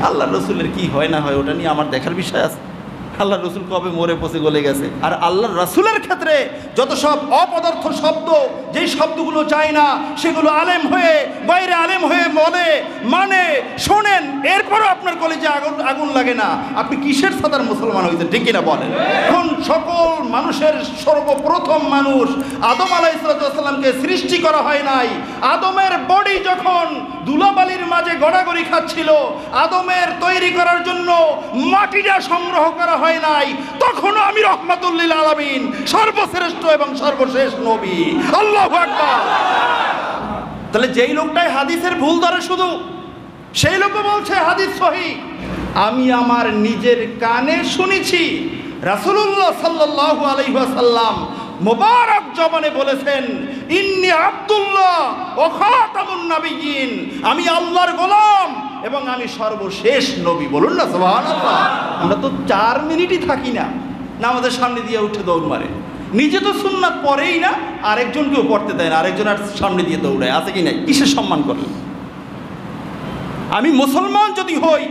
আল্লাহ রসুলের কি হয় না হয় ওটা নিয়ে আমার দেখার বিষয় আছে। আল্লাহ রসুল কবে মরে পচে গলে গেছে। আর আল্লাহ রসুলের ক্ষেত্রে যত সব অপদার্থ শব্দ, যেই শব্দগুলো চায় না সেগুলো আলেম হয়ে বাইরে আলেম হয়ে বলে, মানে শোনেন, এরপরও আপনার কলেজে আগুন লাগে না, আপনি কিসের সাদার মুসলমান হয়েছে? ঠিক কিনা বলেন? এখন সকল মানুষের সর্বপ্রথম মানুষ আদম আলাইহিসসালামকে সৃষ্টি করা হয় নাই। আদমের বডি যখন ধুলাবালির মাঝে গড়াগড়ি খাচ্ছিল, আদমের তৈরি করার জন্য মাটিটা সংগ্রহ করা হয় নাই, তখনও আমি রহমাতুল লিল আলামিন, সর্বশ্রেষ্ঠ এবং সর্বশেষ নবী। আল্লাহু আকবার। তাহলে যেই লোকটাই হাদিসের ভুল ধরে শুধু, সেই লোকও বলছে হাদিস সহিহ। আমি আমার নিজের কানে শুনেছি রাসূলুল্লাহ সাল্লাল্লাহু আলাইহি ওয়াসাল্লাম মোবারক জবানে বলেছেন, ইন্নী আব্দুল্লাহ ওয়া খাতামুন নবিয়্যিন, আমি আল্লাহর গোলাম এবং আমি সর্বশেষ নবী। বলুন না সুবহানাল্লাহ। আমরা তো 4 মিনিটই থাকি না, আমাদের সামনে দিয়ে উঠে দৌড় মারে, নিজে তো সুন্নাত পড়েই না, আরেকজনকেও পড়তে দেয় না, আরেকজনের সামনে দিয়ে দৌড়ায়, আছে কি না? কিসের সম্মান করলেন? আমি মুসলমান যদি হই,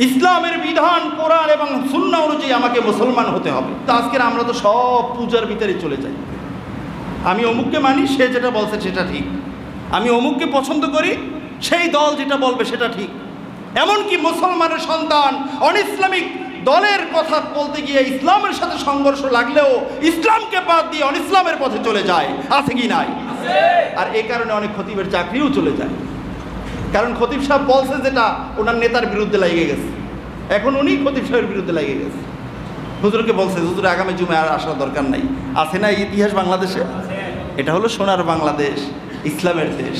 ইসলামের বিধান কোরআন এবং সুন্নাহ অনুযায়ী আমাকে মুসলমান হতে হবে। তো আজকের আমরা তো সব পূজার ভিতরে চলে যাই। আমি অমুককে মানি, সে যেটা বলছে সেটা ঠিক। আমি অমুককে পছন্দ করি, সেই দল যেটা বলবে সেটা ঠিক। এমনকি মুসলমানের সন্তান অন ইসলামিক দলের কথা বলতে গিয়ে ইসলামের সাথে সংঘর্ষ লাগলেও ইসলামকে বাদ দিয়ে অন ইসলামের পথে চলে যায়, আছে কি নাই? আর এই কারণে অনেক খতিবের চাকরিও চলে যায়, কারণ খতিব সাহেব বলছে যেটা ওনার নেতার বিরুদ্ধে লেগে গেছে, এখন উনি খতিব সাহেবের বিরুদ্ধে লেগে গেছে। হুজুরকে বলছে, হুজুর আগামী জুমে আর আসার দরকার নাই। আছে না ইতিহাস বাংলাদেশে? এটা হলো সোনার বাংলাদেশ, ইসলামের দেশ।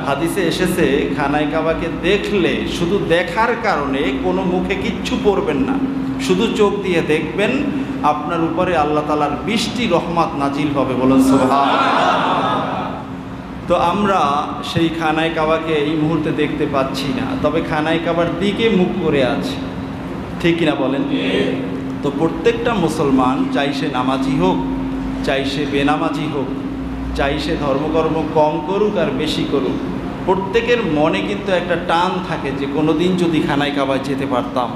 হাদিসে এসেছে, খানায় কাবাকে দেখলে শুধু দেখার কারণে কোনো মুখে কিচ্ছু পড়বেন না, শুধু চোখ দিয়ে দেখবেন, আপনার উপরে আল্লাহ তাআলার 20টি রহমত নাজিল হবে। বলুন সুবহানাল্লাহ। তো আমরা সেই খানায় কাবাকে এই মুহূর্তে দেখতে পাচ্ছি না, তবে খানায় কাবার দিকে মুখ করে আছে, ঠিক কিনা বলেন? তো প্রত্যেকটা মুসলমান, চাই সে নামাজি হোক, চাই সে বেনামাজি হোক, চাই সে ধর্মকর্ম কম করুক আর বেশি করুক, প্রত্যেকের মনে কিন্তু একটা টান থাকে যে কোনোদিন যদি খানায় কাবায় যেতে পারতাম,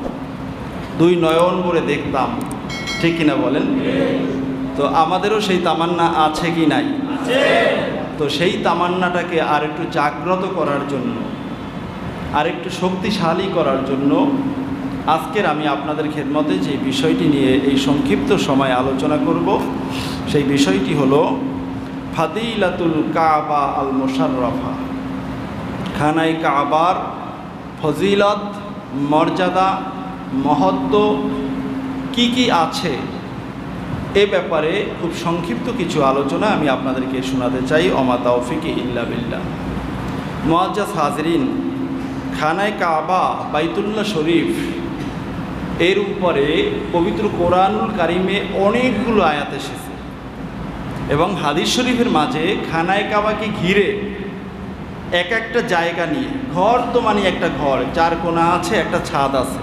2 নয়ন ভরে দেখতাম, ঠিক কিনা বলেন? তো আমাদেরও সেই তামান্না আছে কি নাই? তো সেই তামান্নাটাকে আর একটু জাগ্রত করার জন্য, আর একটু শক্তিশালী করার জন্য আজকের আমি আপনাদের খেদমতে যে বিষয়টি নিয়ে এই সংক্ষিপ্ত সময় আলোচনা করব, সেই বিষয়টি হলো ফাদিলাতুল কাবা আল মুশাররফা। খানায় কাবার ফজিলত, মর্যাদা, মহত্ব কি কি আছে, এ ব্যাপারে খুব সংক্ষিপ্ত কিছু আলোচনা আমি আপনাদেরকে শোনাতে চাই। ওমা তাওফিকি ইল্লা বিল্লাহ। মুআজ্জাজ হাজরিন, খানায় কাবা বাইতুল্লাহ শরীফ, এর উপরে পবিত্র কোরআনুল কারিমে অনেকগুলো আয়াত এসেছে এবং হাদিস শরীফের মাঝে খানায় কাবাকে ঘিরে এক একটা জায়গা নিয়ে, ঘর তো মানে একটা ঘর, 4 কোণা আছে, একটা ছাদ আছে,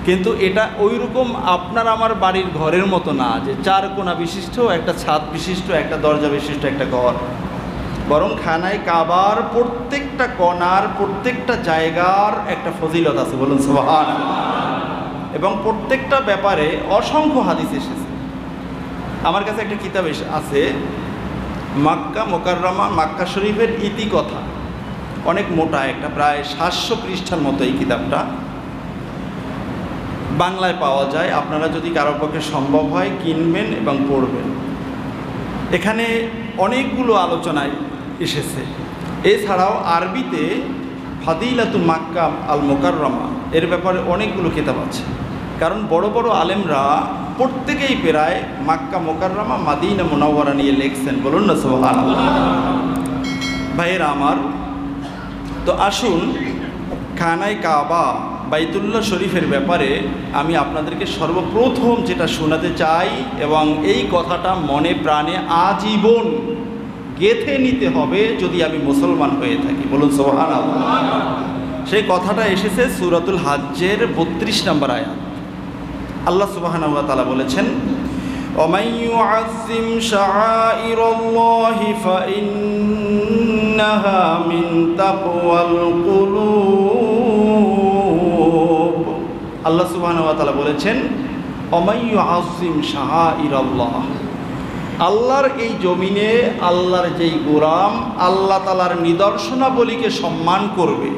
কিন্তু এটা ওই রকম আপনার আমার বাড়ির ঘরের মতো না যে 4 কোণা বিশিষ্ট, একটা ছাদ বিশিষ্ট, একটা দরজা বিশিষ্ট একটা ঘর, বরং খানায় কাবার প্রত্যেকটা কোণার, প্রত্যেকটা জায়গার একটা ফজিলত আছে। বলুন সুবহানাল্লাহ। এবং প্রত্যেকটা ব্যাপারে অসংখ্য হাদিস এসেছে। আমার কাছে একটা কিতাব আছে, মক্কা মুকাররমা, মক্কা শরীফের ইতিকথা, অনেক মোটা, একটা প্রায় 700 পৃষ্ঠার মতো এই কিতাবটা, বাংলায় পাওয়া যায়। আপনারা যদি কারো পক্ষে সম্ভব হয় কিনবেন এবং পড়বেন। এখানে অনেকগুলো আলোচনায় এসেছে। এছাড়াও আরবিতে ফাদিলাতুল মাক্কা আল মুকাররমা এর ব্যাপারে অনেকগুলো কিতাব আছে, কারণ বড় বড় আলেমরা প্রত্যেকেই প্রায় মাক্কা মুকাররমা, মাদিনা মুনাওয়ারা নিয়ে লিখছেন। বলুন না সুবহানাল্লাহ। ভাইয়েরা আমার, তো আসুন খানায় কাবা বাইতুল্লাহ শরীফের ব্যাপারে আমি আপনাদেরকে সর্বপ্রথম যেটা শোনাতে চাই, এবং এই কথাটা মনে প্রাণে আজীবন গেঁথে নিতে হবে যদি আমি মুসলমান হয়ে থাকি। বলুন সুবহানাল্লাহ। সেই কথাটা এসেছে সূরাতুল হজ্জের 32 নম্বর আয়াত। আল্লাহ সুবহানাহু ওয়া তাআলা বলেছেন, ومن يعظم شعائر الله فإنها من تقوى القلوب। আল্লাহ সুবহানাহু ওয়া তাআলা বলেছেন ومن يعظم شعائر الله, আল্লাহর এই জমিনে আল্লাহর যেই গোলাম আল্লাহ তাআলার নিদর্শনাবলীকে সম্মান করবে,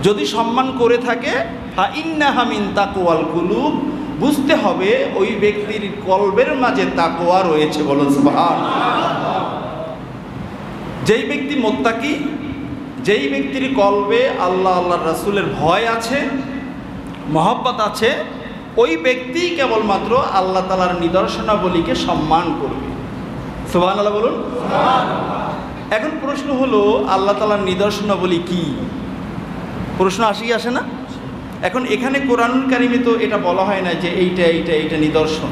যদি সম্মান করে থাকে ফাইন্নাহা মিন তাকওয়াল কুলুব, বুঝতে হবে ওই ব্যক্তির কলবের মাঝে তাকওয়া রয়েছে। বলুন সুবহানাল্লাহ। যেই ব্যক্তি মুত্তাকি, যেই ব্যক্তির কলবে আল্লাহ আল্লাহর রাসূলের ভয় আছে, মহব্বত আছে, ওই ব্যক্তি কেবলমাত্র আল্লাহ তাআলার নিদর্শনাবলীকে সম্মান করবে। সুবহানাল্লাহ বলুন। এখন প্রশ্ন হলো আল্লাহ তাআলার নিদর্শনাবলী কি? প্রশ্ন আসে না? এখন এখানে কোরআনুল কারিমে তো এটা বলা হয় না যে এইটা নিদর্শন।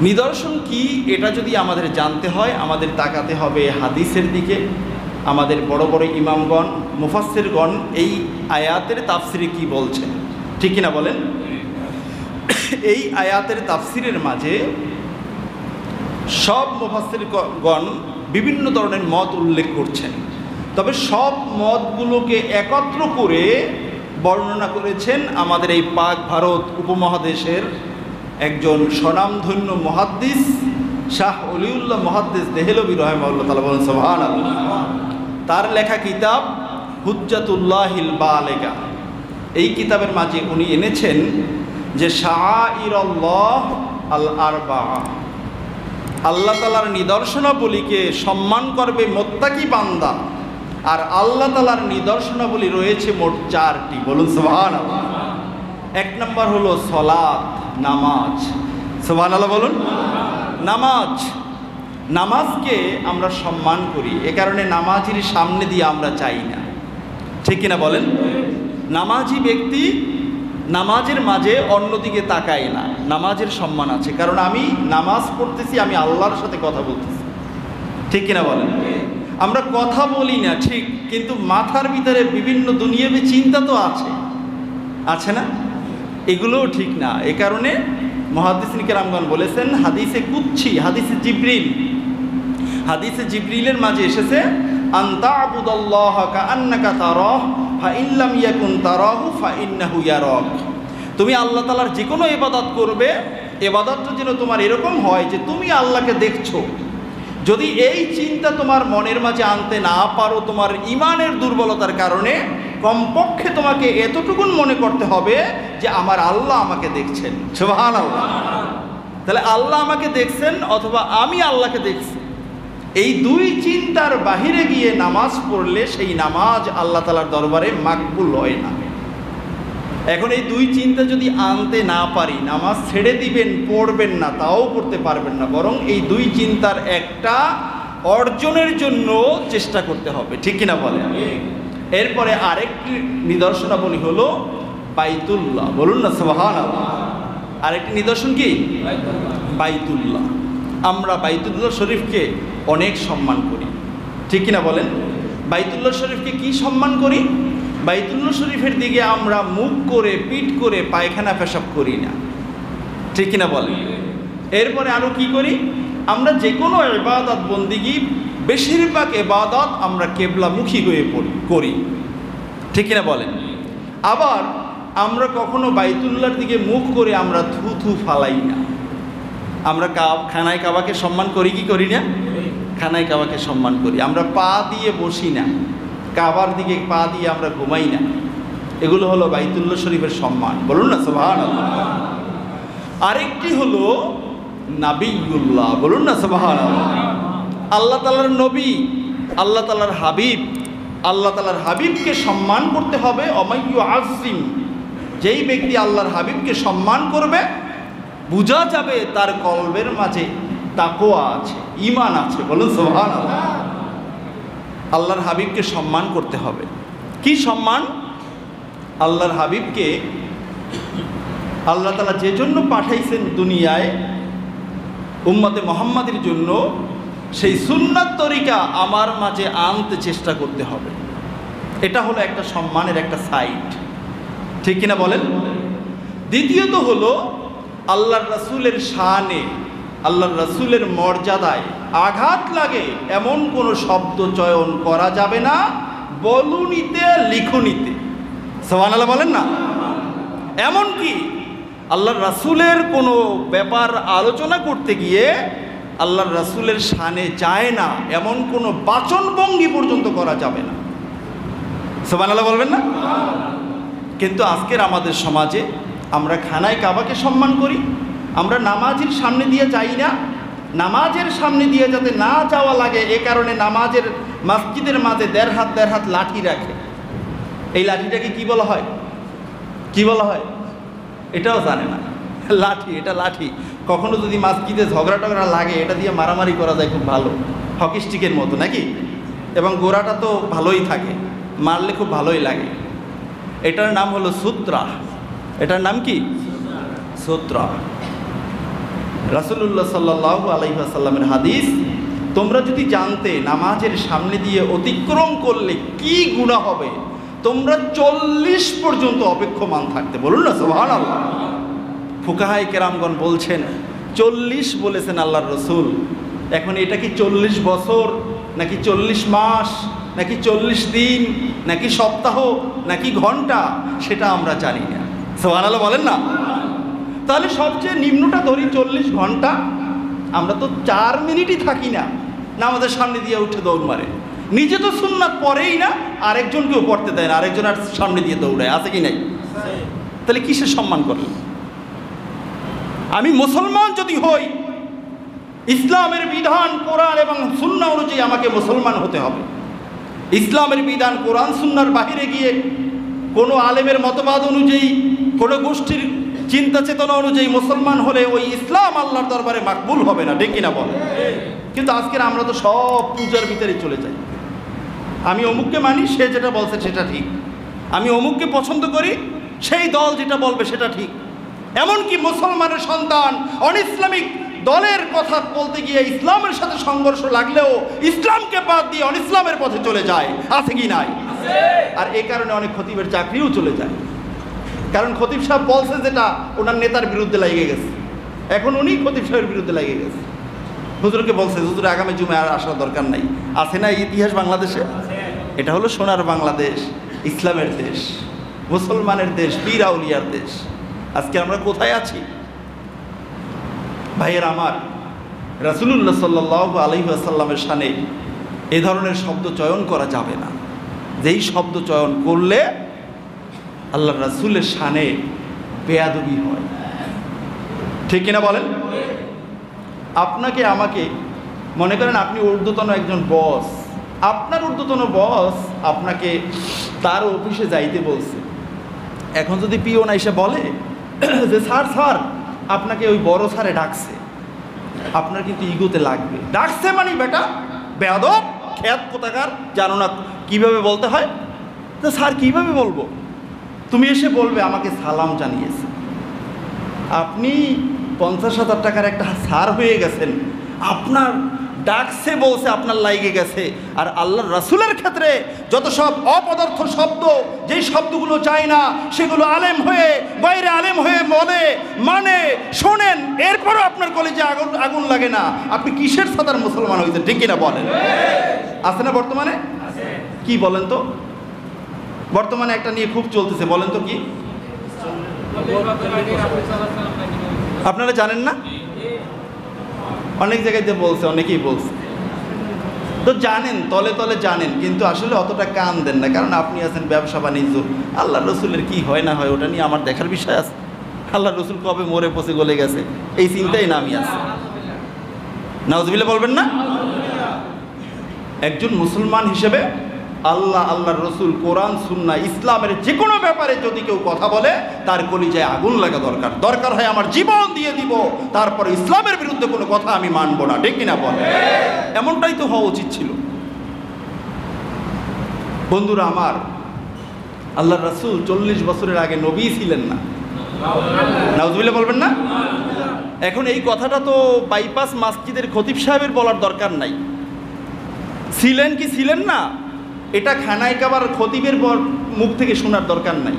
নিদর্শন কি এটা যদি আমাদের জানতে হয়, আমাদের তাকাতে হবে হাদিসের দিকে। আমাদের বড় বড় ইমামগণ, মুফাসসিরগণ এই আয়াতের তাফসিরে কি বলছেন, ঠিক কিনা বলেন? এই আয়াতের তাফসিরের মাঝে সব মুফাসসিরগণ বিভিন্ন ধরনের মত উল্লেখ করছেন, তবে সব মতগুলোকে একত্র করে বর্ণনা করেছেন আমাদের এই পাক ভারত উপমহাদেশের একজন স্বনামধন্য মুহাদ্দিস শাহ ওলিউল্লাহ মুহাদ্দিস দেহলভী রাহিমাহুল্লাহ তাআলা। বলেন সুবহানাল্লাহ। তার লেখা কিতাব হুজ্জাতুল্লাহিল বালিগা, এই কিতাবের মাঝে উনি এনেছেন যে শাআইরুল্লাহ আল আরবাআ, আল্লাহ তাআলার নিদর্শনাবলীকে সম্মান করবে মুত্তাকি বান্দা, আর আল্লাহ তাআলার নিদর্শনাবলী রয়েছে মোট 4টি। বলুন সুবহানাল্লাহ। এক নম্বর হলো সালাত, নামাজ। সুবহানাল্লাহ বলুন। নামাজ, নামাজকে আমরা সম্মান করি, এ কারণে নামাজের সামনে দিয়ে আমরা চাই না, ঠিক কিনা বলেন? নামাজি ব্যক্তি নামাজের মাঝে অন্যদিকে তাকায় না, নামাজের সম্মান আছে, কারণ আমি নামাজ পড়তেছি, আমি আল্লাহর সাথে কথা বলতেছি, ঠিক কিনা বলেন? আমরা কথা বলি না ঠিক, কিন্তু মাথার ভিতরে বিভিন্ন দুনিয়াবী চিন্তা তো আছে না? এগুলোও ঠিক না। এ কারণে মুহাদ্দিসিন কেরামগণ বলেছেন হাদিসে কুদসি, হাদিসে জিবরিলের মাঝে এসেছে আনতা আবুদাল্লাহ কাআন্নাকা তারাহ ফাইন লাম ইয়াকুন তারাহু ফাইন্নাহু ইয়ারাক। তুমি আল্লাহ তাআলার যে কোনো ইবাদত করবে, ইবাদতটা যেন তোমার এরকম হয় যে তুমি আল্লাহকে দেখছো। যদি এই চিন্তা তোমার মনের মাঝে আনতে না পারো, তোমার ইমানের দুর্বলতার কারণে, কমপক্ষে তোমাকে এতটুকুন মনে করতে হবে যে আমার আল্লাহ আমাকে দেখছেন। সুবহানাল্লাহ। তাহলে আল্লাহ আমাকে দেখছেন অথবা আমি আল্লাহকে দেখছি, এই দুই চিন্তার বাহিরে গিয়ে নামাজ পড়লে সেই নামাজ আল্লাহ তাআলার দরবারে মাকবুল হয় না। এখন এই দুই চিন্তা যদি আনতে না পারি, নামাজ ছেড়ে দিবেন, পড়বেন না, তাও পড়তে পারবেন না, বরং এই দুই চিন্তার একটা অর্জনের জন্য চেষ্টা করতে হবে, ঠিক কিনা বলেন? এরপরে আরেকটি নিদর্শনাবলী হলো বাইতুল্লাহ। বলুন না সুবহানাল্লাহ। আরেকটি নিদর্শন কি? বাইতুল্লাহ। আমরা বাইতুল্লাহ শরীফকে অনেক সম্মান করি, ঠিক কিনা বলেন? বাইতুল্লাহ শরীফকে কি সম্মান করি? বাইতুল্লাহ শরীফের দিকে আমরা মুখ করে, পিঠ করে পায়খানা পেশাব করি না, ঠিক কিনা বলেন? এরপরে আরও কি করি? আমরা যে কোনো ইবাদত বন্দিগি, বেশিরভাগ ইবাদত আমরা কেবলামুখী হয়ে করি, ঠিক কিনা বলেন? আবার আমরা কখনো বাইতুল্লাহর দিকে মুখ করে আমরা থুথু ফালাই না। আমরা খানায় কাবাকে সম্মান করি কি করি না? খানায় কাবাকে সম্মান করি। আমরা পা দিয়ে বসি না, কাবার দিকে পা দিয়ে আমরা ঘুমাই না। এগুলো হলো বাইতুল্লাহ শরীফের সম্মান। বলুন না সুবহানাল্লাহ। আরেকটি হলো নাবিয়ুল্লাহ। বলুন না সুবহানাল্লাহ। আল্লাহ তাআলার নবী, আল্লাহ তাআলার হাবিব, আল্লাহ তাআলার হাবিবকে সম্মান করতে হবে। অমাইয়ু আজিম, যেই ব্যক্তি আল্লাহর হাবিবকে সম্মান করবে, বোঝা যাবে তার কলবের মাঝে তাকওয়া আছে, ঈমান আছে। বলুন সুবহানাল্লাহ। আল্লাহর হাবিবকে সম্মান করতে হবে। কি সম্মান? আল্লাহর হাবিবকে আল্লাহ তাআলা যে জন্য পাঠাইছেন দুনিয়ায়, উম্মতে মুহাম্মাদের জন্য, সেই সুন্নাত তরিকা আমার মাঝে আনতে চেষ্টা করতে হবে। এটা হলো একটা সম্মানের একটা সাইড, ঠিক কিনা বলেন? দ্বিতীয়ত হলো আল্লাহর রাসূলের শানে, আল্লাহর রাসূলের মর্যাদায় আঘাত লাগে এমন কোনো শব্দ চয়ন করা যাবে না, বলুনিতে লিখুনিতে। সুবহানাল্লাহ বলেন না। এমনকি আল্লাহর রাসূলের কোনো ব্যাপার আলোচনা করতে গিয়ে আল্লাহর রাসূলের শানে যায় না এমন কোনো বাচনভঙ্গি পর্যন্ত করা যাবে না। সুবহানাল্লাহ বলবেন না। কিন্তু আজকের আমাদের সমাজে আমরা খানায় কাবাকে সম্মান করি, আমরা নামাজের সামনে দিয়ে যাই না, নামাজের সামনে দিয়ে যাতে না যাওয়া লাগে এ কারণে নামাজের মসজিদের মাঝে দেড় হাত লাঠি রাখে। এই লাঠিটাকে কি বলা হয়, কি বলা হয় এটাও জানে না। লাঠি, এটা লাঠি। কখনো যদি মসজিদে ঝগড়া টগড়া লাগে এটা দিয়ে মারামারি করা যায় খুব ভালো, হকি স্টিকের মতো নাকি, এবং গোড়াটা তো ভালোই থাকে, মারলে খুব ভালোই লাগে। এটার নাম হলো সূত্রা। এটার নাম কি? সূত্রা। রাসূলুল্লাহ সাল্লাল্লাহু আলাইহি ওয়াসাল্লামের হাদিস, তোমরা যদি জানতে নামাজের সামনে দিয়ে অতিক্রম করলে কি গুনাহ হবে তোমরা 40 পর্যন্ত অপেক্ষমান থাকতে। বলুন না সুবহানাল্লাহ। ফুকাহায়ে কেরামগণ বলছেন 40 বলেছেন আল্লাহর রাসূল। এখন এটা কি 40 বছর নাকি 40 মাস নাকি 40 দিন নাকি সপ্তাহ নাকি ঘন্টা সেটা আমরা জানি না। সুবহানাল্লাহ বলেন না। তাহলে সবচেয়ে নিম্নটা ধরি 40 ঘন্টা। আমরা তো 4 মিনিটই থাকি না, আমাদের সামনে দিয়ে উঠে দৌড় মারে, নিজে তো সুন্নাত পড়েই না, আরেকজনকেও পড়তে দেয় না, আরেকজন আর সামনে দিয়ে দৌড়ায়, আছে কি নাই? তাহলে কিসের সম্মান করলেন? আমি মুসলমান যদি হই, ইসলামের বিধান কোরআন এবং সুন্নাহ অনুযায়ী আমাকে মুসলমান হতে হবে। ইসলামের বিধান কোরআন সুন্নাহর বাহিরে গিয়ে কোনো আলেমের মতবাদ অনুযায়ী, কোনো গোষ্ঠীর চিন্তা চেতনা অনুযায়ী মুসলমান হলে ওই ইসলাম আল্লাহর দরবারে মাকবুল হবে না, ঠিক কিনা বলে? কিন্তু আজকের আমরা তো সব পূজার ভিতরে চলে যাই। আমি অমুককে মানি, সে যেটা বলছে সেটা ঠিক। আমি অমুককে পছন্দ করি, সেই দল যেটা বলবে সেটা ঠিক। এমনকি মুসলমানের সন্তান অনইসলামিক দলের কথা বলতে গিয়ে ইসলামের সাথে সংঘর্ষ লাগলেও ইসলামকে বাদ দিয়ে অনইসলামের পথে চলে যায়, আছে কি নাই? আর এই কারণে অনেক খতিবের চাকরিও চলে যায়। কারণ খতিব সাহেব বলছে যেটা ওনার নেতার বিরুদ্ধে লেগে গেছে, এখন উনি খতিব সাহেবের বিরুদ্ধে লেগে গেছে। হুজুরকে বলছে হুজুর আগামী জুমে আর আসার দরকার নাই। আছে না ইতিহাস বাংলাদেশে? এটা হলো সোনার বাংলাদেশ, ইসলামের দেশ, মুসলমানের দেশ, পীর আউলিয়ার দেশ। আজকে আমরা কোথায় আছি ভাইয়ের আমার? রাসূলুল্লাহ সাল্লাল্লাহু আলাইহি ওয়াসাল্লামের শানে এই ধরনের শব্দ চয়ন করা যাবে না। যেই শব্দ চয়ন করলে আল্লাহর রাসূলের শানে বেয়াদবি হয়, ঠিক কিনা বলেন? আপনাকে আমাকে মনে করেন আপনি ঊর্ধ্বতন একজন বস, আপনার ঊর্ধ্বতন বস আপনাকে তার অফিসে যাইতে বলছে। এখন যদি পিওন এসে বলে যে স্যার আপনাকে ওই বড় স্যারে ডাকছে, আপনার কিন্তু ইগোতে লাগবে। ডাকছে মানে বেটা বেয়াদব খ্যাত কোথাকার, জানো না কীভাবে বলতে হয়? তো স্যার কীভাবে বলবো? তুমি এসে বলবে আমাকে সালাম জানিয়েছে। আপনি 50,000 টাকার একটা স্যার হয়ে গেছেন, আপনার ডাকছে বলছে আপনার লাইগে গেছে। আর আল্লাহর রাসূলের ক্ষেত্রে যত সব অপদার্থ শব্দ, যেই শব্দগুলো চাই না সেগুলো আলেম হয়ে বাইরে আলেম হয়ে বলে, মানে শোনেন, এরপরও আপনার কলেজে আগুন লাগে না। আপনি কিসের সাদার মুসলমান হয়েছেন, ঠিক কিনা বলেন? আছে না বর্তমানে? কি বলেন তো? বর্তমানে একটা নিয়ে খুব চলতেছে, বলেন তো কি? আপনারা জানেন না? অনেক জায়গাতে বলছে, অনেকেই বলছে, তো জানেন, তলে তলে জানেন, কিন্তু আসলে অতটা কান দেন না। কারণ আপনি আছেন ব্যবসা বাণিজ্য, আল্লাহ রসুলের কি হয় না হয় ওটা নিয়ে আমার দেখার বিষয় আছে। আল্লাহ রসুল কবে মরে পচে গলে গেছে এই চিন্তাই নামি আছে। নাউজুবিল্লাহ বলবেন না? একজন মুসলমান হিসেবে আল্লাহর রসুল, কোরআন, সুন্নাহ, ইসলামের যে কোনো ব্যাপারে যদি কেউ কথা বলে তার কলিজায় আগুন লাগা দরকার হয় আমার জীবন দিয়ে দিব, তারপরে ইসলামের বিরুদ্ধে কোনো কথা আমি মানবো না, ঠিক কিনা বলে? এমনটাই তো হওয়া উচিত ছিল। বন্ধুরা আমার, আল্লাহর রাসূল 40 বছরের আগে নবী ছিলেন না। নাউজুবিল্লাহ বলবেন না? এখন এই কথাটা তো বাইপাস মসজিদের খতিব সাহেবের বলার দরকার নাই। ছিলেন কি ছিলেন না এটা খানায় কাবার খতিবের মুখ থেকে শোনার দরকার নাই।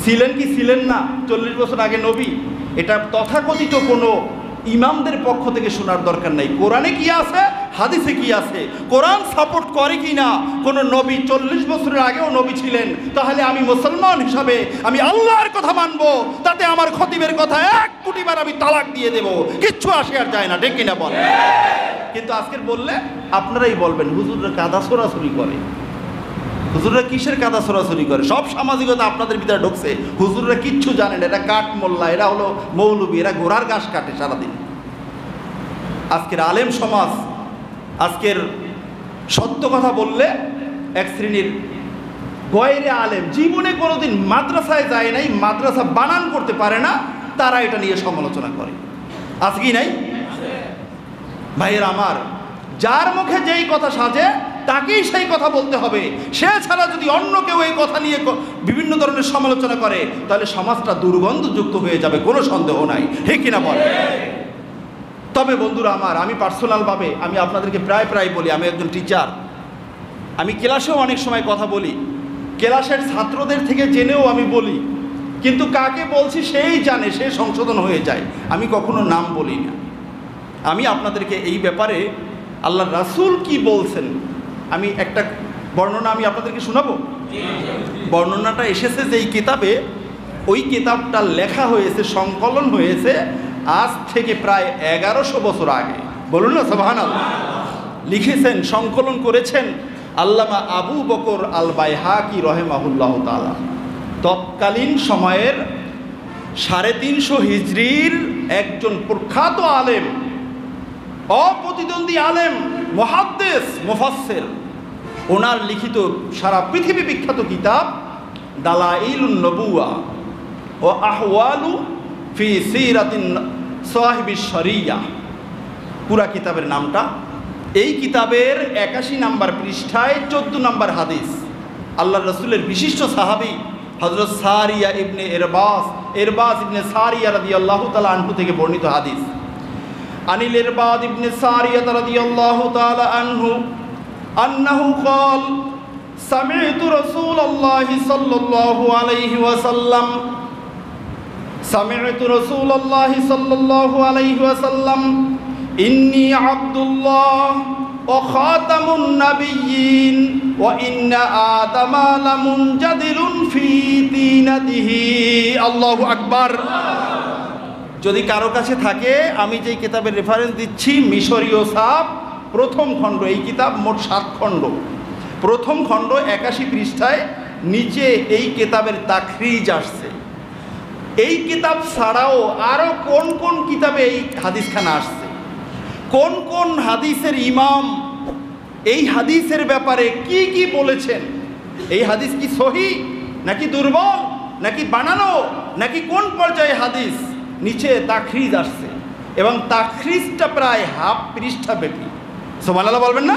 ছিলেন কি ছিলেন না 40 বছর আগে নবী এটা তথাকথিত কোনো ইমামদের পক্ষ থেকে শোনার দরকার নাই। কোরআনে কি আছে, হাদিসে কি আছে, কোরআন সাপোর্ট করে কি না। কোনো নবী 40 বছরের আগেও নবী ছিলেন, তাহলে আমি মুসলমান হিসাবে আমি আল্লাহর কথা মানব, তাতে আমার খতিবের কথা 1 কোটি বার আমি তালাক দিয়ে দেব, কিচ্ছু আসে আর যায় না, ঠিক কিনা বল। কিন্তু আজকের বললে আপনারাই বলবেন হুজুররা কাদা ছোড়াছুরি করে। হুজুররা কিসের কাদা ছোড়াছুরি করে? সব সামাজিকতা আপনাদের ভিতরে ঢুকছে। হুজুররা কিচ্ছু জানেন, এরা কাঠ মোল্লা, এরা হলো মৌলবী, এরা ঘোড়ার ঘাস কাটে সারাদিন। আজকের আলেম সমাজ, আজকের সত্য কথা বললে এক শ্রেণীর গয়রে আলেম, জীবনে কোনোদিন মাদ্রাসায় যায় নাই, মাদ্রাসা বানান করতে পারে না, তারা এটা নিয়ে সমালোচনা করে। আজকে কি নাই ভাইয়ের আমার? যার মুখে যেই কথা সাজে তাকেই সেই কথা বলতে হবে। সে ছাড়া যদি অন্য কেউ এই কথা নিয়ে বিভিন্ন ধরনের সমালোচনা করে, তাহলে সমাজটা দুর্গন্ধযুক্ত হয়ে যাবে, কোনো সন্দেহ নাই, ঠিক কিনা বলে। তবে বন্ধুরা আমার, আমি পার্সোনালভাবে আমি আপনাদেরকে প্রায় বলি, আমি একজন টিচার, আমি ক্লাসেও অনেক সময় কথা বলি, ক্লাসের ছাত্রদের থেকে জেনেও আমি বলি, কিন্তু কাকে বলছি সেই জানে, সে সংশোধন হয়ে যায়। আমি কখনো নাম বলি না। আমি আপনাদেরকে এই ব্যাপারে আল্লাহ রাসূল কি বলছেন, আমি একটা বর্ণনা আমি আপনাদেরকে শোনাবো। বর্ণনাটা এসেছে যেই কিতাবে, ওই কিতাবটা লেখা হয়েছে, সংকলন হয়েছে আজ থেকে প্রায় 1100 বছর আগে। বলুন না সুবহানাল্লাহ। লিখেছেন, সংকলন করেছেন আল্লামা আবু বকর আল বাইহাকি রহিমাহুল্লাহ তাআলা। তৎকালীন সময়ের 350 হিজরির একজন প্রখ্যাত আলেম, অপ্রতিদ্বন্দ্বী আলেম, মুহাদ্দিস, মুফাসসির। ওনার লিখিত সারা পৃথিবী বিখ্যাত কিতাব দালাইলুন নবুওয়া ও আহওয়ালু ফি সিরাতিন সাহিবিশ শরিয়া, পুরা কিতাবের নামটা। এই কিতাবের 81 নম্বর পৃষ্ঠায় 14 নম্বর হাদিস, আল্লাহ রসুলের বিশিষ্ট সাহাবী হযরত সারিয়া ইবনে ইরবাস ইবনে সারিয়া রাদিয়াল্লাহু তাআলা আনহু থেকে বর্ণিত হাদিস। আনিল ইরবাদ ইবনে সারিয়া রাদিয়াল্লাহু তাআলা আনহু আন্নাহু ক্বাল সামি'তু রাসূলুল্লাহি সাল্লাল্লাহু আলাইহি ওয়াসাল্লাম সামি'তু রাসূলুল্লাহি সাল্লাল্লাহু আলাইহি ওয়াসাল্লাম ইন্নী আব্দুল্লাহ ওয়া খাতামুন নাবিয়্যিন ওয়া ইন্না আদামা লামুনজাদিলুন ফি তিনাতিহি। আল্লাহু আকবার। যদি কারো কাছে থাকে, আমি যেই কিতাবের রেফারেন্স দিচ্ছি মিশরীয় ছাপ, প্রথম খণ্ড। এই কিতাব মোট 7 খণ্ড। প্রথম খণ্ড 81 পৃষ্ঠায় নিচে এই কিতাবের তাখরিজ আসছে। এই কিতাব ছাড়াও আরও কোন কোন কিতাবে এই হাদিসখানা আসছে, কোন কোন হাদিসের ইমাম এই হাদিসের ব্যাপারে কি কি বলেছেন, এই হাদিস কি সহিহ নাকি দুর্বল নাকি বানানো নাকি কোন পর্যায়ে হাদিস, নিচে তাখরিজ আসছে। এবং তাখরিজটা প্রায় হাফ পৃষ্ঠা ব্যাপী। সুবহানাল্লাহ বলবেন না?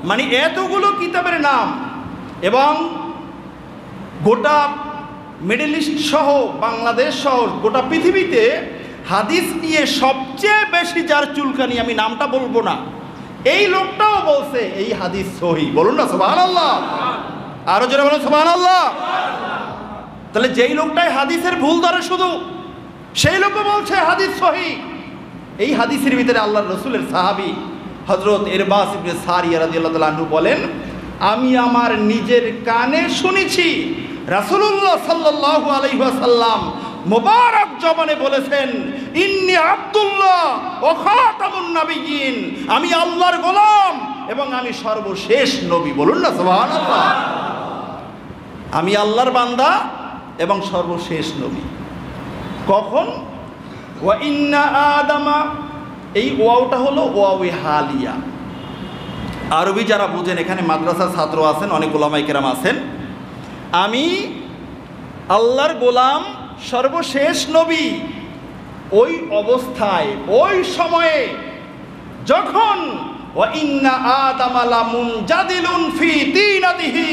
মানে এতগুলো কিতাবের নাম, এবং গোটা মিডল ইস্ট সহ বাংলাদেশ সহ গোটা পৃথিবীতে হাদিস নিয়ে সবচেয়ে বেশি যার চুলকানি, আমি নামটা বলবো না, এই লোকটাও বলছে এই হাদিস সহিহ। বলুন না সুবহানাল্লাহ। আরো জোরে বলুন সুবহানাল্লাহ। তাহলে যেই লোকটাই হাদিসের ভুল ধরে শুধু, সেই লোকও বলছে হাদিস সহিহ। এই হাদিসের ভিতরে আল্লাহর রসুলের সাহাবী হযরত ইরবাস ইবনে সারিয়া রাদিয়াল্লাহু তাআলা আনহু বলেন, আমি আমার নিজের কানে শুনেছি রাসূলুল্লাহ সাল্লাল্লাহু আলাইহি ওয়াসাল্লাম মোবারক জবানে বলেছেন, ইন্নী আব্দুল্লাহ ওয়া খাতামুন নাবিয়্যিন, আমি আল্লাহর গোলাম এবং আমি সর্বশেষ নবী। বলুন না সুবহানাল্লাহ। আমি আল্লাহর বান্দা এবং সর্বশেষ নবী। কখন? ওয়া ইন্না আদামা, এই ওয়াওটা হলো ওয়াওয়ে হালিয়া। আরবি যারা বুঝেন, এখানে মাদ্রাসার ছাত্র আছেন, অনেক ওলামায়ে কেরাম আছেন। আমি আল্লাহর গোলাম, সর্বশেষ নবী। ওই অবস্থায়, ওই সময়ে যখন ওয়া ইন্না আদামা লামুনজাদিলুন ফি তিনাতিহি,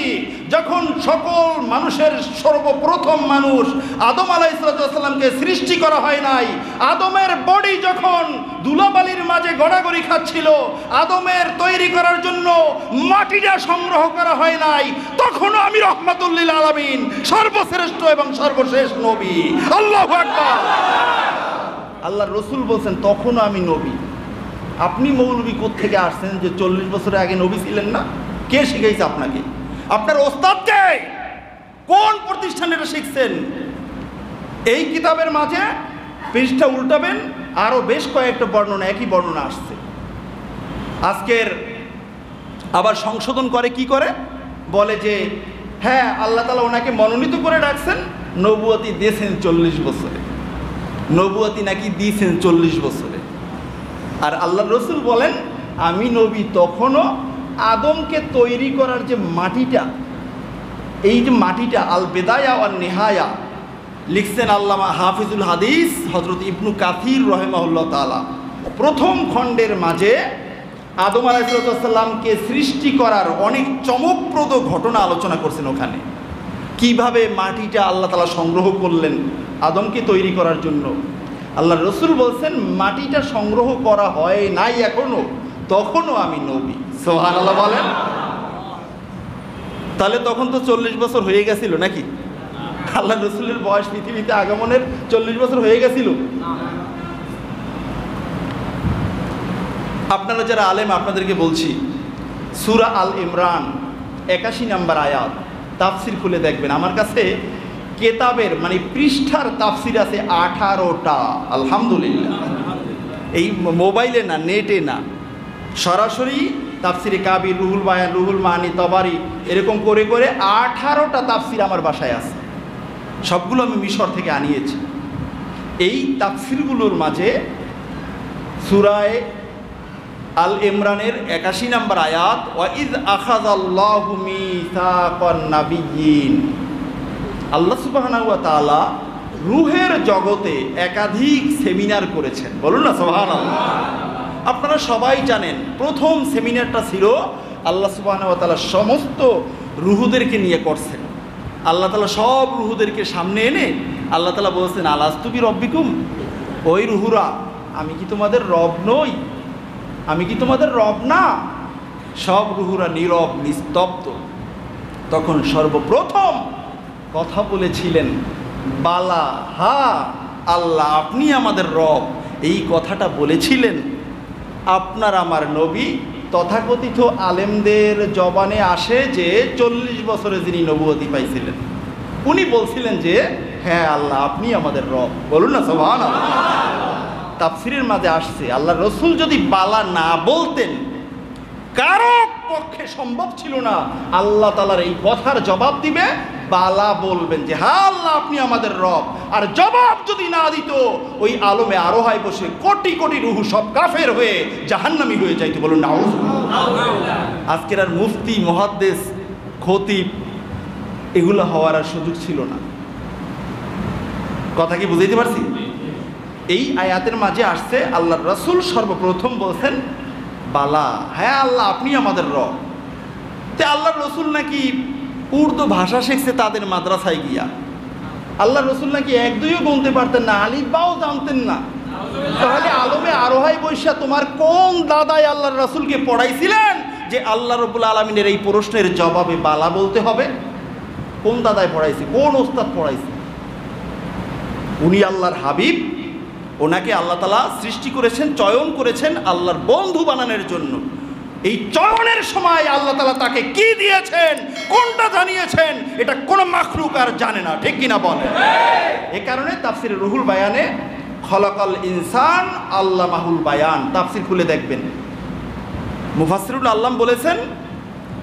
যখন সকল মানুষের সর্বপ্রথম মানুষ আদম আলাইহিসসালামকে সৃষ্টি করা হয় নাই, আদমের বডি যখন ধুলাবালির মাঝে গড়াগড়ি খাচ্ছিল, আদমের তৈরি করার জন্য মাটিটা সংগ্রহ করা হয় নাই, তখনও আমি রহমাতুল লিল আলামিন, সর্বশ্রেষ্ঠ এবং সর্বশেষ নবী। আল্লাহু আকবার। আল্লাহর রাসূল বলছেন তখনও আমি নবী। আপনি মৌলবী কোত্থেকে আসছেন যে 40 বছর আগে নবী ছিলেন না? কে শিখাইছে আপনাকে? আপনার ওস্তাদ কে? কোন প্রতিষ্ঠানে এটা শিখছেন? এই কিতাবের মাঝে পৃষ্ঠা উল্টাবেন, আরো বেশ কয়েকটা বর্ণনা, একই বর্ণনা আসছে। আজকের আবার সংশোধন করে, কি করে বলে যে হ্যাঁ আল্লাহ তাআলা ওনাকে মনোনীত করে রাখছেন, নবুয়তি দিয়েছেন 40 বছরে, নবুয়তি নাকি দিয়েছেন 40 বছরে। আর আল্লাহর রাসূল বলেন আমি নবী তখনও আদমকে তৈরি করার যে মাটিটা, এই যে মাটিটা, আল বেদায়া ওয়ান নিহায়া লিখছেন আল্লামা হাফিজুল হাদিস হযরত ইবনু কাসির রাহিমাহুল্লাহ তাআলা। প্রথম খণ্ডের মাঝে আদম আলাইহিসসালামকে সৃষ্টি করার অনেক চমকপ্রদ ঘটনা আলোচনা করছেন। ওখানে কিভাবে মাটিটা আল্লাহ তাআলা সংগ্রহ করলেন আদমকে তৈরি করার জন্য। আল্লাহর রাসূল বলছেন মাটিটা সংগ্রহ করা হয় নাই এখনো, তখনও আমি নবী। সুবহানাল্লাহ বলেন। তাহলে তখন তো 40 বছর হয়ে গেছিল নাকি? আল্লাহর রাসূলের বয়স পৃথিবীতে আগমনের 40 বছর হয়ে গেছিল? আপনারা যারা আলেম, আপনাদেরকে বলছি, সূরা আল ইমরান 81 নম্বর আয়াত, তাফসির খুলে দেখবেন। আমার কাছে কেতাবের মানে পৃষ্ঠার তাফসির আছে 18টা। আলহামদুলিল্লাহ। এই মোবাইলে না, নেটে না, সরাসরি তাফসিরে কাবির, রুহুল বায়ান, রুহুল মানি, তবারি, এরকম করে করে 18টা তাফসির আমার বাসায় আছে। সবগুলো আমি মিশর থেকে আনিয়েছি। এই তাফসিরগুলোর মাঝে সূরায়ে আল ইমরানের 81 নম্বর আয়াত, ওয়াইজ আখাযাল্লাহু মিসাকান নাবিয়্যিন, আল্লাহ সুবহানাহু ওয়া তাআলা রূহের জগতে একাধিক সেমিনার করেছেন। বলুন না সুবহানাল্লাহ। আপনারা সবাই জানেন প্রথম সেমিনারটা ছিল আল্লাহ সুবহানাহু ওয়া তাআলা সমস্ত রূহদেরকে নিয়ে করছেন। আল্লাহ তাআলা সব রূহদেরকে সামনে এনে আল্লাহ তাআলা বলছেন আলাস্তু বিরব্বিকুম, ওই রূহরা আমি কি তোমাদের রব নই? আমি কি তোমাদের রব না? সব রূহরা নীরব, নিস্তব্ধ। তখন সর্বপ্রথম কথা বলেছিলেন বালা, হা আল্লাহ আপনি আমাদের রব। এই কথাটা বলেছিলেন আপনার আমার নবী। তথাকথিত আলেমদের জবানে আসে যে 40 বছরে যিনি নবুয়তি পাইছিলেন, উনি বলছিলেন যে হ্যাঁ আল্লাহ আপনি আমাদের রব। বলুন না সুবহানাল্লাহ। তাফসিরের মাঝে আসছে আল্লাহ রাসূল যদি বালা না বলতেন, কারো পক্ষে সম্ভব ছিল না আল্লাহ তাআলার এই কথার জবাব দিবে। বালা বলবেন যে হ্যাঁ আল্লাহ আপনি আমাদের রব। আর জবাব যদি না দিত, ওই আলমে আরোহায় বসে কোটি কোটি রূহ সব কাফের হয়ে জাহান্নামী হয়ে যাইতো। বলুন নাউযুবিল্লাহ। আজকের আর মুফতি, মুহাদ্দিস, খতিব এগুলো হওয়ার আর সুযোগ ছিল না। কথা কি বুঝাইতে পারছি? এই আয়াতের মাঝে আসছে আল্লাহর রাসূল সর্বপ্রথম বলছেন বালা, হ্যাঁ আল্লাহ আপনি আমাদের রব। তে আল্লাহর রাসূল নাকি উর্দু ভাষা শিখছে তাদের মাদ্রাসায় গিয়া। আল্লাহর রাসূল নাকি 1-2ও গুনতে পারতেন না, আলিফ বাও জানতেন না। তাহলে আলমে আরোহায় বৈশা তোমার কোন দাদাই আল্লাহর রাসূলকে পড়াইছিলেন যে আল্লাহ রাব্বুল আলামিনের এই প্রশ্নের জবাবে বালা বলতে হবে? কোন দাদাই পড়াইছে? কোন ওস্তাদ পড়াইছে? উনি আল্লাহর হাবিব, ওনাকে আল্লাহ তাআলা সৃষ্টি করেছেন, চয়ন করেছেন আল্লাহর বন্ধু বানানোর জন্য। এই চয়নের সময় আল্লাহ তাআলা তাকে কি দিয়েছেন, কোনটা জানিয়েছেন, এটা কোনো মাখলুক আর জানে না। ঠিক কিনা বলেন? এ কারণে তাফসিরে রুহুল বায়ানে খলাকাল ইনসান আল্লামাহুল বায়ান, তাফসির খুলে দেখবেন। মুফাসসিরুল আল্লাম বলেছেন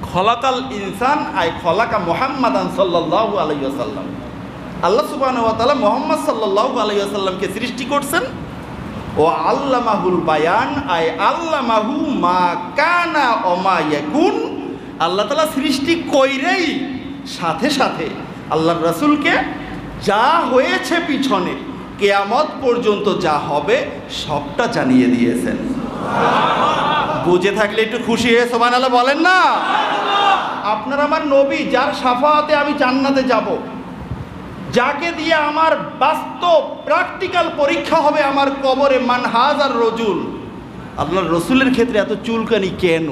খলাকাল ইনসান আই খলাকা মুহাম্মাদান সাল্লাল্লাহু আলাইহি ওয়াসাল্লাম। আল্লাহ সুবহানাহু ওয়া তাআলা মুহাম্মদ সাল্লাল্লাহু আলাইহি ওয়াসাল্লামকে সৃষ্টি করছেন। ও আল্লামাহুল বায়ান আই আল্লামাহু মা কানা ওয়া মা ইয়াকুন। আল্লাহ তাআলা সৃষ্টি কইরেই সাথে সাথে আল্লাহর রাসূলকে যা হয়েছে পিছনে কিয়ামত পর্যন্ত যা হবে সবটা জানিয়ে দিয়েছেন। বুঝে থাকলে একটু খুশি হয়ে সুবহানাল্লাহ বলেন না? আপনার আমার নবী, যার শাফাআতে আমি জান্নাতে যাব, যাকে দিয়ে আমার বাস্তব প্র্যাকটিক্যাল পরীক্ষা হবে আমার কবরে, মান হাজার রজুল। আল্লাহর রসুলের ক্ষেত্রে এত চুলকানি কেন,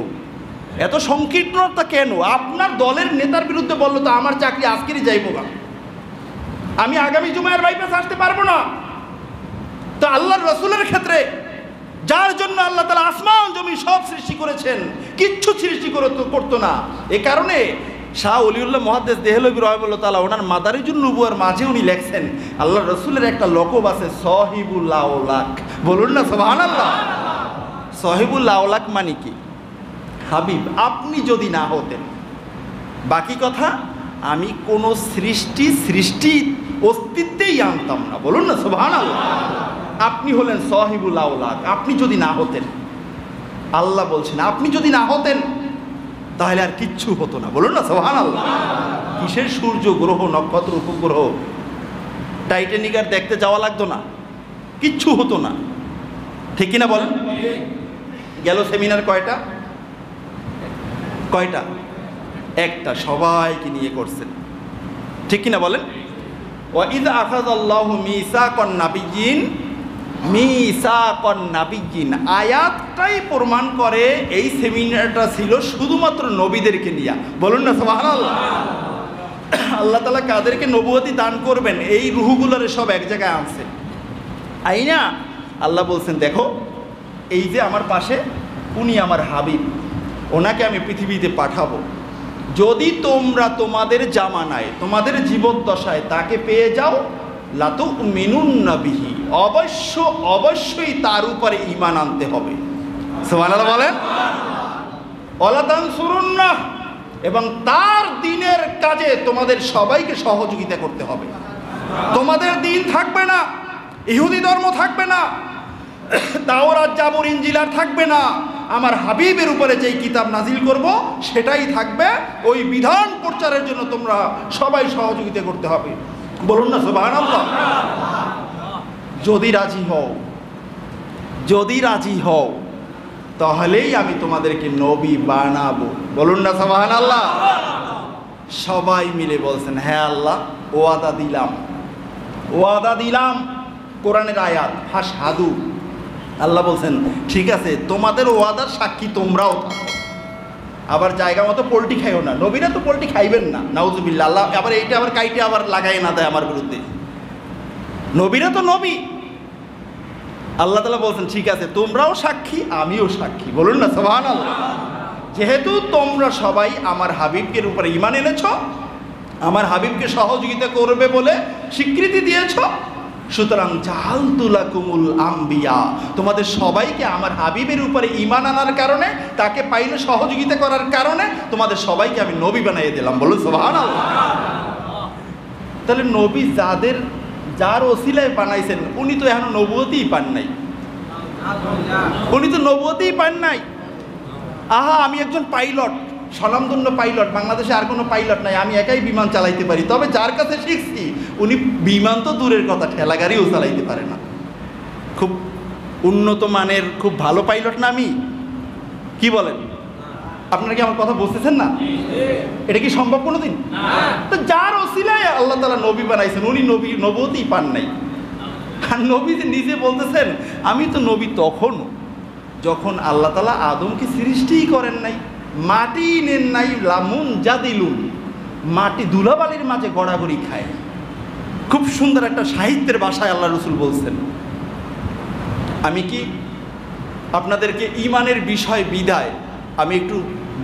এত সংকীর্ণতা কেন? আপনার দলের নেতার বিরুদ্ধে বললো তো আমার চাকরি আজকেরই যাইবো না, আমি আগামী জুমার বাইপাস আসতে পারবো না। তো আল্লাহর রসুলের ক্ষেত্রে, যার জন্য আল্লাহ তাআলা আসমান জমি সব সৃষ্টি করেছেন, কিচ্ছু সৃষ্টি করতো না, এ কারণে শাহ ওলিউল্লাহ মুহাদ্দিস দেহলভী রাহিমাহুল্লাহ তাআলা ওনার মাদারিজুন নবুয়ার মাঝে উনি লেখছেন, আল্লাহর রসুলের একটা লকব আছে সাহিবুল আওলাক। বলুন না সুবহানাল্লাহ। সাহিবুল আওলাক মানে কি? হাবিব। আপনি যদি না হতেন, বাকি কথা আমি কোনো সৃষ্টি অস্তিত্বেই আনতাম না। বলুন না সুবহানাল্লাহ। আপনি হলেন সাহিবুল আওলাক। আপনি যদি না হতেন, আল্লাহ বলছেন আপনি যদি না হতেন তাহলে আর কিচ্ছু হতো না। বলুন না সুবহানাল্লাহ। কিসের সূর্য, গ্রহ, নক্ষত্র, উপগ্রহ, টাইটানিক আর দেখতে যাওয়া লাগতো না, কিচ্ছু হতো না, ঠিক কিনা বলেন? গেল সেমিনার কয়টা? একটা, সবাইকে নিয়ে করছেন, ঠিক কিনা বলেন? ওয়াইদ আখাযাল্লাহু মিসাকান নাবিয়্যিন, আয়াতটাই প্রমাণ করে এই সেমিনারটা ছিল শুধুমাত্র নবীদেরকে নিয়ে। বলুন না সুবহানাল্লাহ। আল্লাহ তাআলা কাদেরকে নবুয়তি দান করবেন এই রূহগুলোরে সব এক জায়গায় আনছে, আইনা আল্লাহ বলছেন দেখো এই যে আমার পাশে, উনি আমার হাবিব, ওনাকে আমি পৃথিবীতে পাঠাবো, যদি তোমরা তোমাদের জামানায়, তোমাদের জীবদ্দশায় তাকে পেয়ে যাও, লাতুমিনুন্না বিহি, অবশ্যই তার উপরে ঈমান আনতে হবে। সুবহানাল্লাহ বলেন। ওয়ালা তানসুরুন্নাহ, এবং তার দ্বীনের কাজে তোমাদের সবাইকে সহযোগিতা করতে হবে। তোমাদের দ্বীন থাকবে না, ইহুদি ধর্ম থাকবে না, তাওরাত জাবুর ইনজিল আর থাকবে না, আমার হাবিবের উপরে যেই কিতাব নাজিল করব সেটাই থাকবে। ওই বিধান প্রচারের জন্য তোমরা সবাই সহযোগিতা করতে হবে। বলুন না সুবহানাল্লাহ। যদি রাজি হও তাহলেই আমি তোমাদেরকে নবী বানাবো। বলুন না সুবহানাল্লাহ। সবাই মিলে বলছেন হ্যাঁ আল্লাহ, ওয়াদা দিলাম। কোরআনের আয়াত ফাশহাদু, আল্লাহ বলছেন ঠিক আছে, তোমাদের ওয়াদার সাক্ষী তোমরাও থাকো। আবার জায়গা মতো পোল্টি খাইও না, নবীরা তো পোল্টি খাইবেন না, নাউজুবিল্লাহ। আল্লাহ আবার এইটা আবার কাইটে আবার লাগাই না দেয় আমার বিরুদ্ধে, নবীরা তো নবী। আল্লাহ তাআলা বলছেন ঠিক আছে, তোমরাও সাক্ষী, আমিও সাক্ষী। বলুন না সুবহানাল্লাহ। যেহেতু তোমরা সবাই আমার হাবিবের উপরে ঈমান এনেছ, আমার হাবিবকে সহযোগিতা করবে বলে স্বীকৃতি দিয়েছ, সুতরাং জাআলতু লাকুমুল আম্বিয়া, তোমাদের সবাইকে আমার হাবিবের উপরে ঈমান আনার কারণে, তাকে পাইলে সহযোগিতা করার কারণে তোমাদের সবাইকে আমি নবী বানিয়ে দিলাম। বলুন সুবহানাল্লাহ। তাহলে নবী যার ওসিলায় বানাইছেন উনি তো এখনো নবুয়তিই পান নাই, আহা আমি একজন পাইলট, স্বনামধন্য পাইলট, বাংলাদেশে আর কোনো পাইলট নাই, আমি একাই বিমান চালাইতে পারি। তবে যার কাছে শিখছি উনি বিমান তো দূরের কথা, ঠেলা গাড়িও চালাইতে পারে না। খুব উন্নত মানের, খুব ভালো পাইলট না আমি? কি বলেন? আপনারা কি আমার কথা বুঝতেছেন না? এটা কি সম্ভব কোনোদিন? তো যার ওসিলায় আল্লাহ তাআলা নবী বানাইছেন, উনি নবুয়তই পান নাই। আর নবী যে নিজে বলতেছেন আমি তো নবী তখন যখন আল্লাহ তাআলা আদমকে সৃষ্টিই করেন নাই, মাটি নেন নাই, লামুন জাদিলুন, মাটি ধুলাবালির মাঝে গড়াগড়ি খায়। খুব সুন্দর একটা সাহিত্যের ভাষায় আল্লাহ রসুল বলছেন। আমি কি আপনাদেরকে ঈমানের বিষয় বিদায় আমি একটু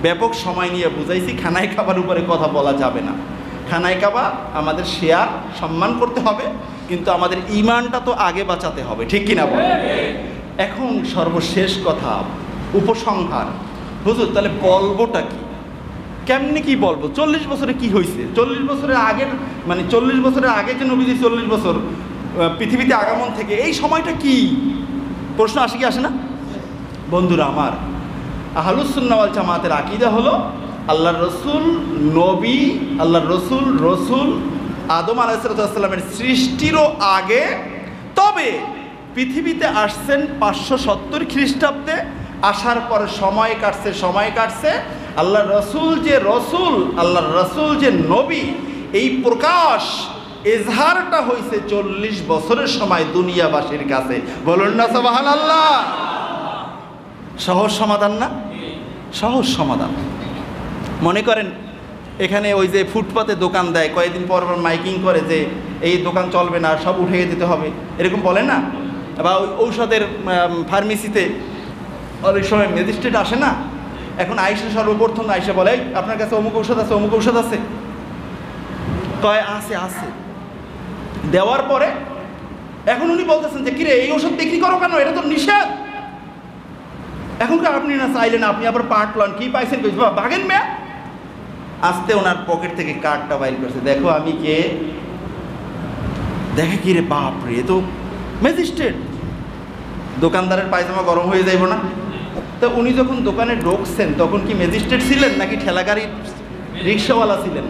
ব্যাপক সময় নিয়ে বুঝাইছি। খানায় খাবার উপরে কথা বলা যাবে না, খানায় কাবা আমাদের শেয়ার সম্মান করতে হবে, কিন্তু আমাদের ঈমানটা তো আগে বাঁচাতে হবে, ঠিক কিনা বলেন? এখন সর্বশেষ কথা, উপসংহার। হুজুর তাহলে বলবোটা কি, কেমনি কি বলবো? 40 বছরে কি হয়েছে? 40 বছরের আগের, মানে 40 বছরের আগে যে নবীজি 40 বছর পৃথিবীতে আগমন থেকে এই সময়টা কি? প্রশ্ন আসে কি আসে না? বন্ধুরা আমার, আহলুস সুন্নাহ ওয়াল জামাতের আকীদা হলো আল্লাহর রসুল নবী, আল্লাহর রসুল আদম আলাইহিস সালামের সৃষ্টিরও আগে, তবে পৃথিবীতে আসছেন 570 খ্রিস্টাব্দে। আসার পরে সময় কাটছে, আল্লাহ রসুল যে রসুল, আল্লাহ রসুল যে নবী, এই প্রকাশ এজহারটা হয়েছে 40 বছরের সময় দুনিয়াবাসীর কাছে। বলুন না সুবহানাল্লাহ। সহজ সমাধান না? সহজ সমাধান। মনে করেন এখানে ওই যে ফুটপাতে দোকান দেয়, কয়েকদিন পর পর মাইকিং করে যে এই দোকান চলবে না, সব উঠিয়ে দিতে হবে, এরকম বলে না? বা ওই ঔষধের ফার্মেসিতে অনেক সময় ম্যাজিস্ট্রেট আসে না, এখন আইসা সর্বপ্রথম আইসা বলে আপনার কাছে অমুক ঔষধ আছে, অমুক ঔষধ আছে, কয় আছে আছে, দেওয়ার পরে এখন উনি বলতেছেন যে কিরে এই ওষুধ বিক্রি করো কেন, এটা তো নিষেধ। এখনকার আপনি না চাইলেন, আপনি আবার পাটলেন, কি পাইছেন বাগেন মেয়া। আস্তে ওনার পকেট থেকে কার্ডটা বাইর করছে, দেখো আমি কে। দেখে কি রে, বাপ রে, তো ম্যাজিস্ট্রেট। দোকানদারের পায়জামা গরম হয়ে যাইব না? তো উনি যখন দোকানে ঢুকছেন তখন কি ম্যাজিস্ট্রেট ছিলেন নাকি ঠেলাগাড়ি রিক্সাওয়ালা ছিলেন?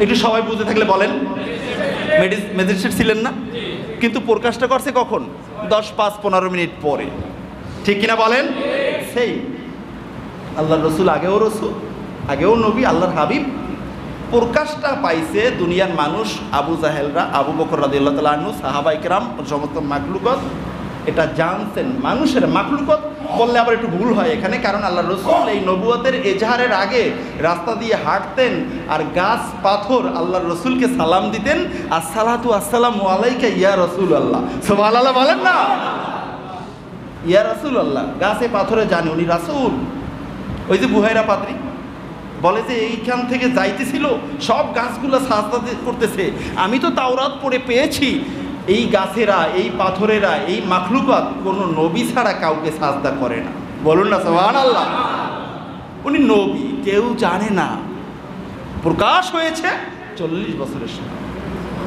একটু সবাই বুঝে থাকলে বলেন। ম্যাজিস্ট্রেট ছিলেন না, কিন্তু প্রকাশটা করছে কখন? 10-15 মিনিট পরে, ঠিক কিনা বলেন? সেই আল্লাহর রসুল, আগেও নবী, আল্লাহর হাবিব, প্রকাশটা পাইছে দুনিয়ার মানুষ, আবু জাহেলরা, আবু বকর রাদিয়াল্লাহু তাআলা আনহু, সাহাবা ইকরাম, সমস্ত মাখলুকত এটা জানতেন। মানুষের মাখলুকত বললে আবার একটু ভুল হয় এখানে, কারণ আল্লাহ রসুল এই নবুয়তের এজাহারের আগে রাস্তা দিয়ে হাঁটতেন আর গাছ পাথর আল্লাহর রসুলকে সালাম দিতেন, আসসালাতু আসসালামু আলাইকা ইয়া রাসূলুল্লাহ। সুবহানাল্লাহ বলেন না? ইয়া রাসূলুল্লাহ, গাছে পাথরে জানে উনি রাসূল। ওই যে বুহাইরা পাদ্রী বলে যে এইখান থেকে যাইতেছিল, সব গাছগুলো সাজদা করতেছে, আমি তো তাওরাত পড়ে পেয়েছি এই গাছেরা, এই পাথরেরা, এই মাখলুকাত কোনো নবী ছাড়া কাউকে সাজদা করে না। বলুন না সুবহানাল্লাহ। উনি নবী, কেউ জানে না, প্রকাশ হয়েছে 40 বছরের সময়,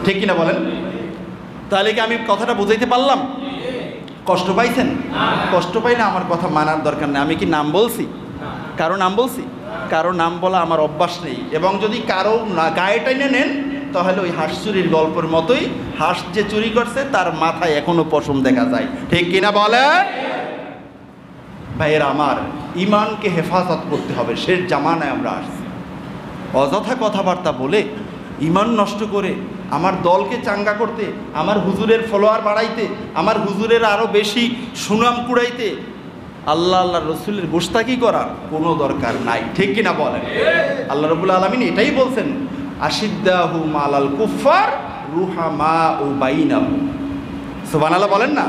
ঠিক কিনা বলেন? তাহলে কি আমি কথাটা বুঝাইতে পারলাম? কষ্ট পাইছেন? কষ্ট পাইলে আমার কথা মানার দরকার নেই। আমি কি নাম বলছি? কারো নাম বলছি? কারো নাম বলা আমার অভ্যাস নেই। এবং যদি কারো না গায়ে টাইনে নেন তাহলে ওই হাঁস চুরির গল্পের মতোই, হাঁস যে চুরি করছে তার মাথায় এখনো পশম দেখা যায়, ঠিক কিনা বলেন? ভাইয়ের আমার, ইমানকে হেফাজত করতে হবে। শেষ জামানায় আমরা আসছি, অযথা কথাবার্তা বলে ইমান নষ্ট করে আমার দলকে চাঙ্গা করতে, আমার হুজুরের ফলোয়ার বাড়াইতে, আমার হুজুরের আরও বেশি সুনাম কুড়াইতে আল্লাহ রসুলের গোশতাকি করার কোনো দরকার নাই, ঠিক কিনা বলেন? আল্লাহ রাব্বুল আলামিন এটাই বলছেন, আশিদ্দাহু মালাল কুফার রুহামাউ বাইনাহুম। সুবহানাল্লাহ বলেন না?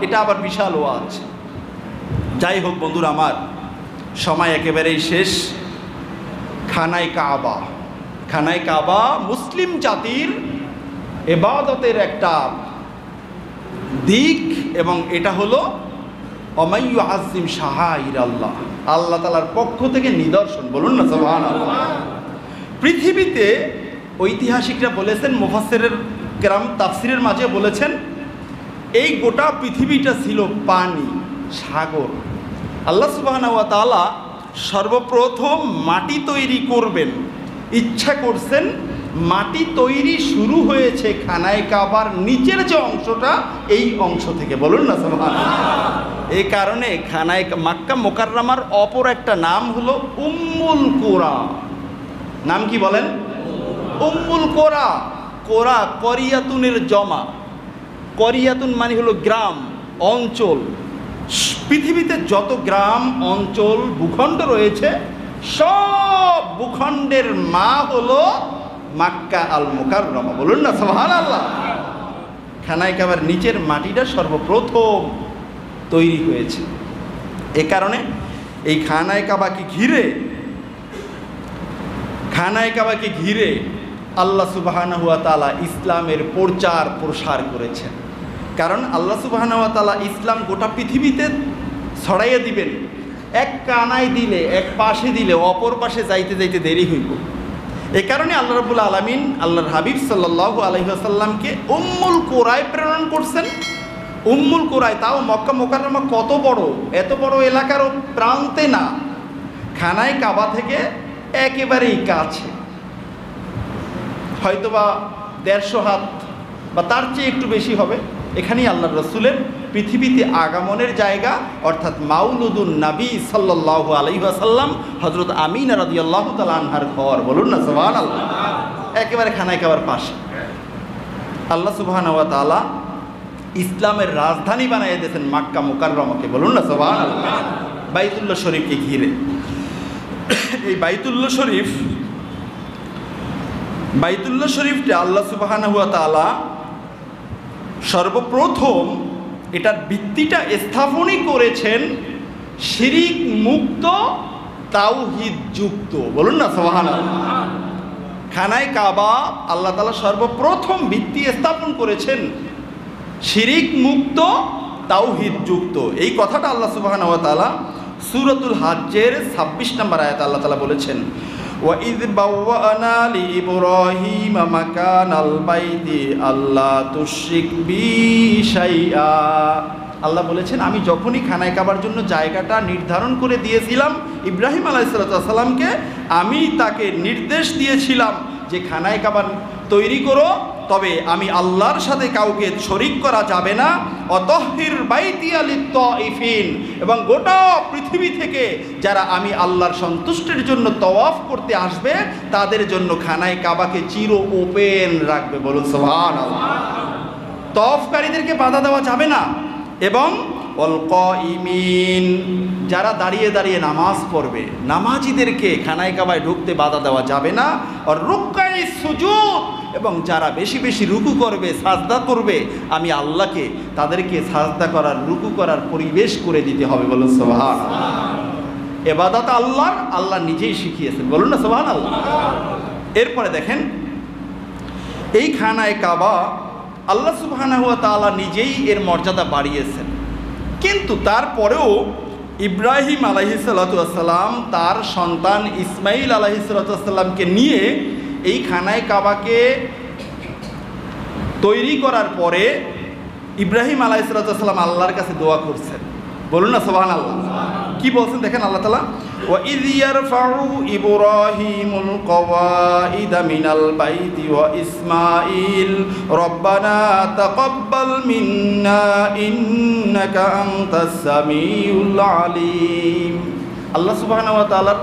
এটা আবার বিশাল ওয়াজ। যাই হোক বন্ধুরা আমার, সময় একেবারেই শেষ। খানায় কাবা মুসলিম জাতির ইবাদতের একটা দিক, এবং এটা হলো অমাইয়ু আজিম শাআইর আল্লাহ, আল্লাহ তাআলার পক্ষ থেকে নিদর্শন। বলুন না সুবহানাল্লাহ। পৃথিবীতে ঐতিহাসিকরা বলেছেন, মুফাসসিরের কেরাম তাফসিরের মাঝে বলেছেন, এই গোটা পৃথিবীটা ছিল পানি, সাগর। আল্লাহ সুবহানাহু ওয়া তাআলা সর্বপ্রথম মাটি তৈরি করবেন, ইচ্ছা করছেন। মাটি তৈরি শুরু হয়েছে খানায় কাবার নিচের যে অংশটা, এই অংশ থেকে। বলুন না সুবহানাল্লাহ। এই কারণে মক্কা মুকাররমার অপর একটা নাম হলো উম্মুল কুরা। নাম কি বলেন? উম্মুল কোরা। কোরা করিয়াতুনের জমা। করিয়াতুন মানে হলো গ্রাম, অঞ্চল। পৃথিবীতে যত গ্রাম, অঞ্চল, ভূখণ্ড রয়েছে, সব ভূখণ্ডের মা হলো মক্কা আল মুকাররমা। বলুন না সুবহানাল্লাহ। খানায় কাবার নিচের মাটিটা সর্বপ্রথম তৈরি হয়েছে। এ কারণে এই খানায় কাবাকে ঘিরে আল্লাহ সুবহানাহু ওয়া তাআলা ইসলামের প্রচার প্রসার করেছেন। কারণ আল্লাহ সুবহানাহু ওয়া তাআলা ইসলাম গোটা পৃথিবীতে ছড়াইয়ে দিবেন। এক কানায় দিলে, এক পাশে দিলে অপর পাশে যাইতে যাইতে দেরি হইব। এ কারণে আল্লাহ রাব্বুল আলামিন আল্লাহর হাবিব সাল্লাল্লাহু আলাইহি ওয়াসাল্লামকে উম্মুল কুরায় প্রেরণ করছেন। উম্মুল কুরায়, তাও মক্কা মুকাররমা কত বড়, এত বড় এলাকারও প্রান্তে না, খানায় কাবা থেকে একেবারেই কাছে, হয়তোবা 150 হাত বা তার চেয়ে একটু বেশি হবে। এখানেই আল্লাহর রসুলের পৃথিবীতে আগমনের জায়গা, অর্থাৎ মাউলুদুন নবী সাল্লাল্লাহু আলাইহি ওয়াসাল্লাম হযরত আমিনা রাদিয়াল্লাহু তাআলা আনহার ঘর। বলুন না সুবহানাল্লাহ। একেবারে খানায় কাবার পাশে আল্লাহ সুবহানাহু ওয়া তাআলা ইসলামের রাজধানী বানিয়ে দিয়েছেন মক্কা মুকাররমাকে। বলুন না সুবহানাল্লাহ। বাইতুল্লাহ শরীফকে ঘিরে এই বাইতুল্লাহ শরীফটা আল্লাহ সুবহানাহু ওয়া তাআলা সর্বপ্রথম এটার ভিত্তিটা স্থাপনই করেছেন শিরিক মুক্ত, তাওহীদ যুক্ত। বলুন না সুবহানাল্লাহ। খানায় কাবা আল্লাহ তাআলা সর্বপ্রথম ভিত্তি স্থাপন করেছেন শিরিক মুক্ত, তাওহীদ যুক্ত। এই কথাটা আল্লাহ সুবহানাহু ওয়া তাআলা সূরাতুল হজ্জের ২৬ নম্বর আয়াতে আল্লাহ তাআলা বলেছেন, وَإِذْ بَوَّأْنَا لِإِبْرَاهِيمَ مَكَانَ الْبَيْتِ أَلَّا تُشْرِكْ بِي شَيْئًا। আল্লাহ বলেছেন, আমি যখনই খানায় কাবার জন্য জায়গাটা নির্ধারণ করে দিয়েছিলাম ইব্রাহিম আলাইহিস সালামকে, আমি তাকে নির্দেশ দিয়েছিলাম যে খানায় কাবা তৈরি করো, তবে আমি আল্লাহর সাথে কাউকে শরিক করা যাবে না। অতহির বাইতিয়া লিত্তাইফিন, এবং গোটা পৃথিবী থেকে যারা আমি আল্লাহর সন্তুষ্টির জন্য তওয়াফ করতে আসবে তাদের জন্য খানায় কাবাকে চির ওপেন রাখবে। বলুন সুবহানাল্লাহ। তওয়াফকারীদেরকে বাধা দেওয়া যাবে না। এবং ওয়াল কাইমিন, যারা দাঁড়িয়ে দাঁড়িয়ে নামাজ পড়বে নামাজিদেরকে খানায় কাবায় ঢুকতে বাধা দেওয়া যাবে না। আর রুকআই সুজুদ, এবং যারা বেশি বেশি রুকু করবে, সাজদা করবে আমি আল্লাহকে তাদেরকে সাজদা করার, রুকু করার পরিবেশ করে দিতে হবে। বলুন সুবহানাল্লাহ। ইবাদত আল্লাহ নিজেই শিখিয়েছেন। বলুন না সুবহানাল্লাহ। এরপরে দেখেন, এই খানায় কাবা আল্লাহ সুবহানাহু ওয়া তাআলা নিজেই এর মর্যাদা বাড়িয়েছেন, কিন্তু তারপরেও ইব্রাহিম আলাইহিস সালাতু ওয়াস সালাম তার সন্তান ইসমাইল আলাইহিস সালাতু ওয়াস সালামকে নিয়ে এই খানায় কাবাকে তৈরি করার পরে ইব্রাহিম আলাইহিস সালাতু ওয়াস সালাম আল্লাহর কাছে দোয়া করছেন। বলুন না সুবহানাল্লাহ। কি বলছেন দেখেন আল্লাহ তাআলা, ওয়া ইয ইয়ারফাউ ইব্রাহিমুল কওয়াইদা মিনাল বাইতি ওয়া ইসমাঈল রব্বানা তাকাব্বাল মিন্না ইন্নাকা আনতাস সামিউল আলিম। আল্লাহ সুবহানাহু ওয়া তাআলার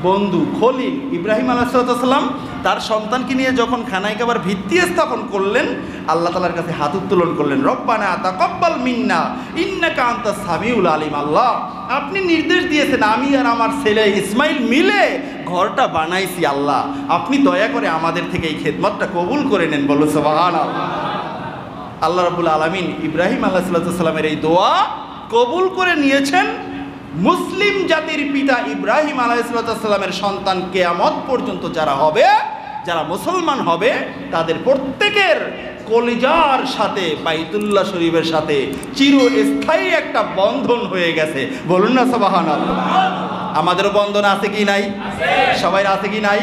বন্ধু খলিল ইব্রাহিম আলাইহিস সালাম তার সন্তানকে নিয়ে যখন খানায় কাবার ভিত্তি স্থাপন করলেন, আল্লাহ তাআলার কাছে হাত উত্তোলন করলেন, রব্বানা তাকাব্বাল মিন্না ইন্নাকা আনতাস সামিউল আলিম। আল্লাহ, আপনি নির্দেশ দিয়েছেন আমি আর আমার ছেলে ইসমাইল মিলে ঘরটা বানাইছি, আল্লাহ আপনি দয়া করে আমাদের থেকে এই খেদমতটা কবুল করে নেন। বলো সুবহানাল্লাহ। আল্লাহ রাব্বুল আলামিন ইব্রাহিম আলাইহিস সালামের এই দোয়া কবুল করে নিয়েছেন। মুসলিম জাতির পিতা ইব্রাহিম আলাইহিস সালামের সন্তান কিয়ামত পর্যন্ত যারা হবে, যারা মুসলমান হবে, তাদের প্রত্যেকের কলিজার সাথে বাইতুল্লাহ শরীফের সাথে চিরস্থায়ী একটা বন্ধন হয়ে গেছে। বলুন না সুবহানাল্লাহ। আমাদেরও বন্ধন আছে কি নাই? সবাই আছে কি নাই?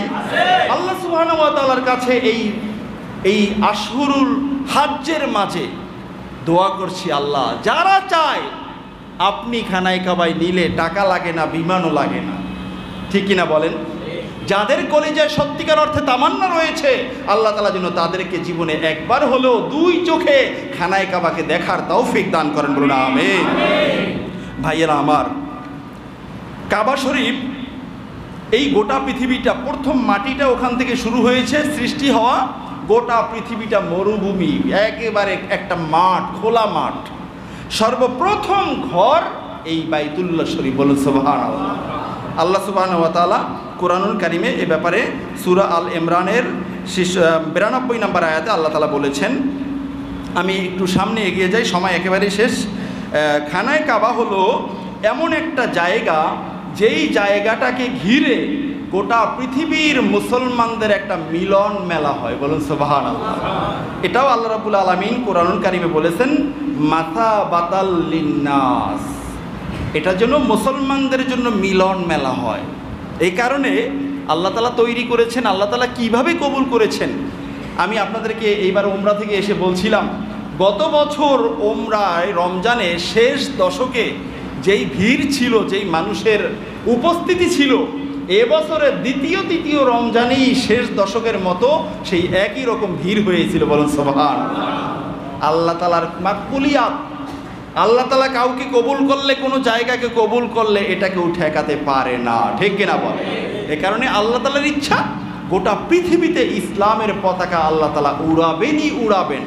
আল্লাহ সুবহানাহু ওয়া তাআলার কাছে এই আশহুরুল হজ্জের মাঝে দোয়া করছি, আল্লাহ যারা চায় আপনি খানায় কাবায় নিলে টাকা লাগে না, বিমানও লাগে না, ঠিক কিনা বলেন? যাদের কলিজায় সত্যিকার অর্থে তামান্না রয়েছে, আল্লাহ তাআলা যেন তাদেরকে জীবনে একবার হলেও দুই চোখে খানায় কাবাকে দেখার তৌফিক দান করেন। বলুন আমিন। ভাইয়েরা আমার, কাবা শরীফ এই গোটা পৃথিবীটা, প্রথম মাটিটা ওখান থেকে শুরু হয়েছে সৃষ্টি হওয়া। গোটা পৃথিবীটা মরুভূমি, একেবারে একটা মাঠ, খোলা মাঠ। সর্বপ্রথম ঘর এই বাইতুল্লাহ শরীফ। বলুন সুবহানাল্লাহ। আল্লাহ সুবহানাহু ওয়া তাআলা কোরআনুল কারিমে এ ব্যাপারে সূরা আল ইমরানের 92 নম্বর আয়াতে আল্লাহ তাআলা বলেছেন, আমি একটু সামনে এগিয়ে যাই, সময় একেবারেই শেষ। খানায় কাবা হলো এমন একটা জায়গা, যেই জায়গাটাকে ঘিরে গোটা পৃথিবীর মুসলমানদের একটা মিলন মেলা হয়। বলুন সুবহানাল্লাহ। এটাও আল্লাহ রাব্বুল আলামিন কোরআনুল কারিমে বলেছেন, মাসাবাতাল লিন্নাস, এটার জন্য মুসলমানদের জন্য মিলন মেলা হয়। এই কারণে আল্লাহ তাআলা তৈরি করেছেন। আল্লাহ তাআলা কিভাবে কবুল করেছেন আমি আপনাদেরকে এইবার উমরা থেকে এসে বলছিলাম। গত বছর উমরায় রমজানে শেষ দশকে যেই ভিড় ছিল, যেই মানুষের উপস্থিতি ছিল, এবছরের দ্বিতীয় তৃতীয় রমজানেই শেষ দশকের মতো সেই একই রকম ভিড় হয়েছিল। বলুন সুবহানাল্লাহ। আল্লাহ তাআলার মাকবুলিয়াত, আল্লাহ তাআলা কাউকে কবুল করলে, কোনো জায়গাকে কবুল করলে এটা কেউ ঠেকাতে পারে না, ঠিক কিনা বলে? এ কারণে আল্লাহ তাআলার ইচ্ছা গোটা পৃথিবীতে ইসলামের পতাকা আল্লাহ তাআলা উড়াবেনই উড়াবেন।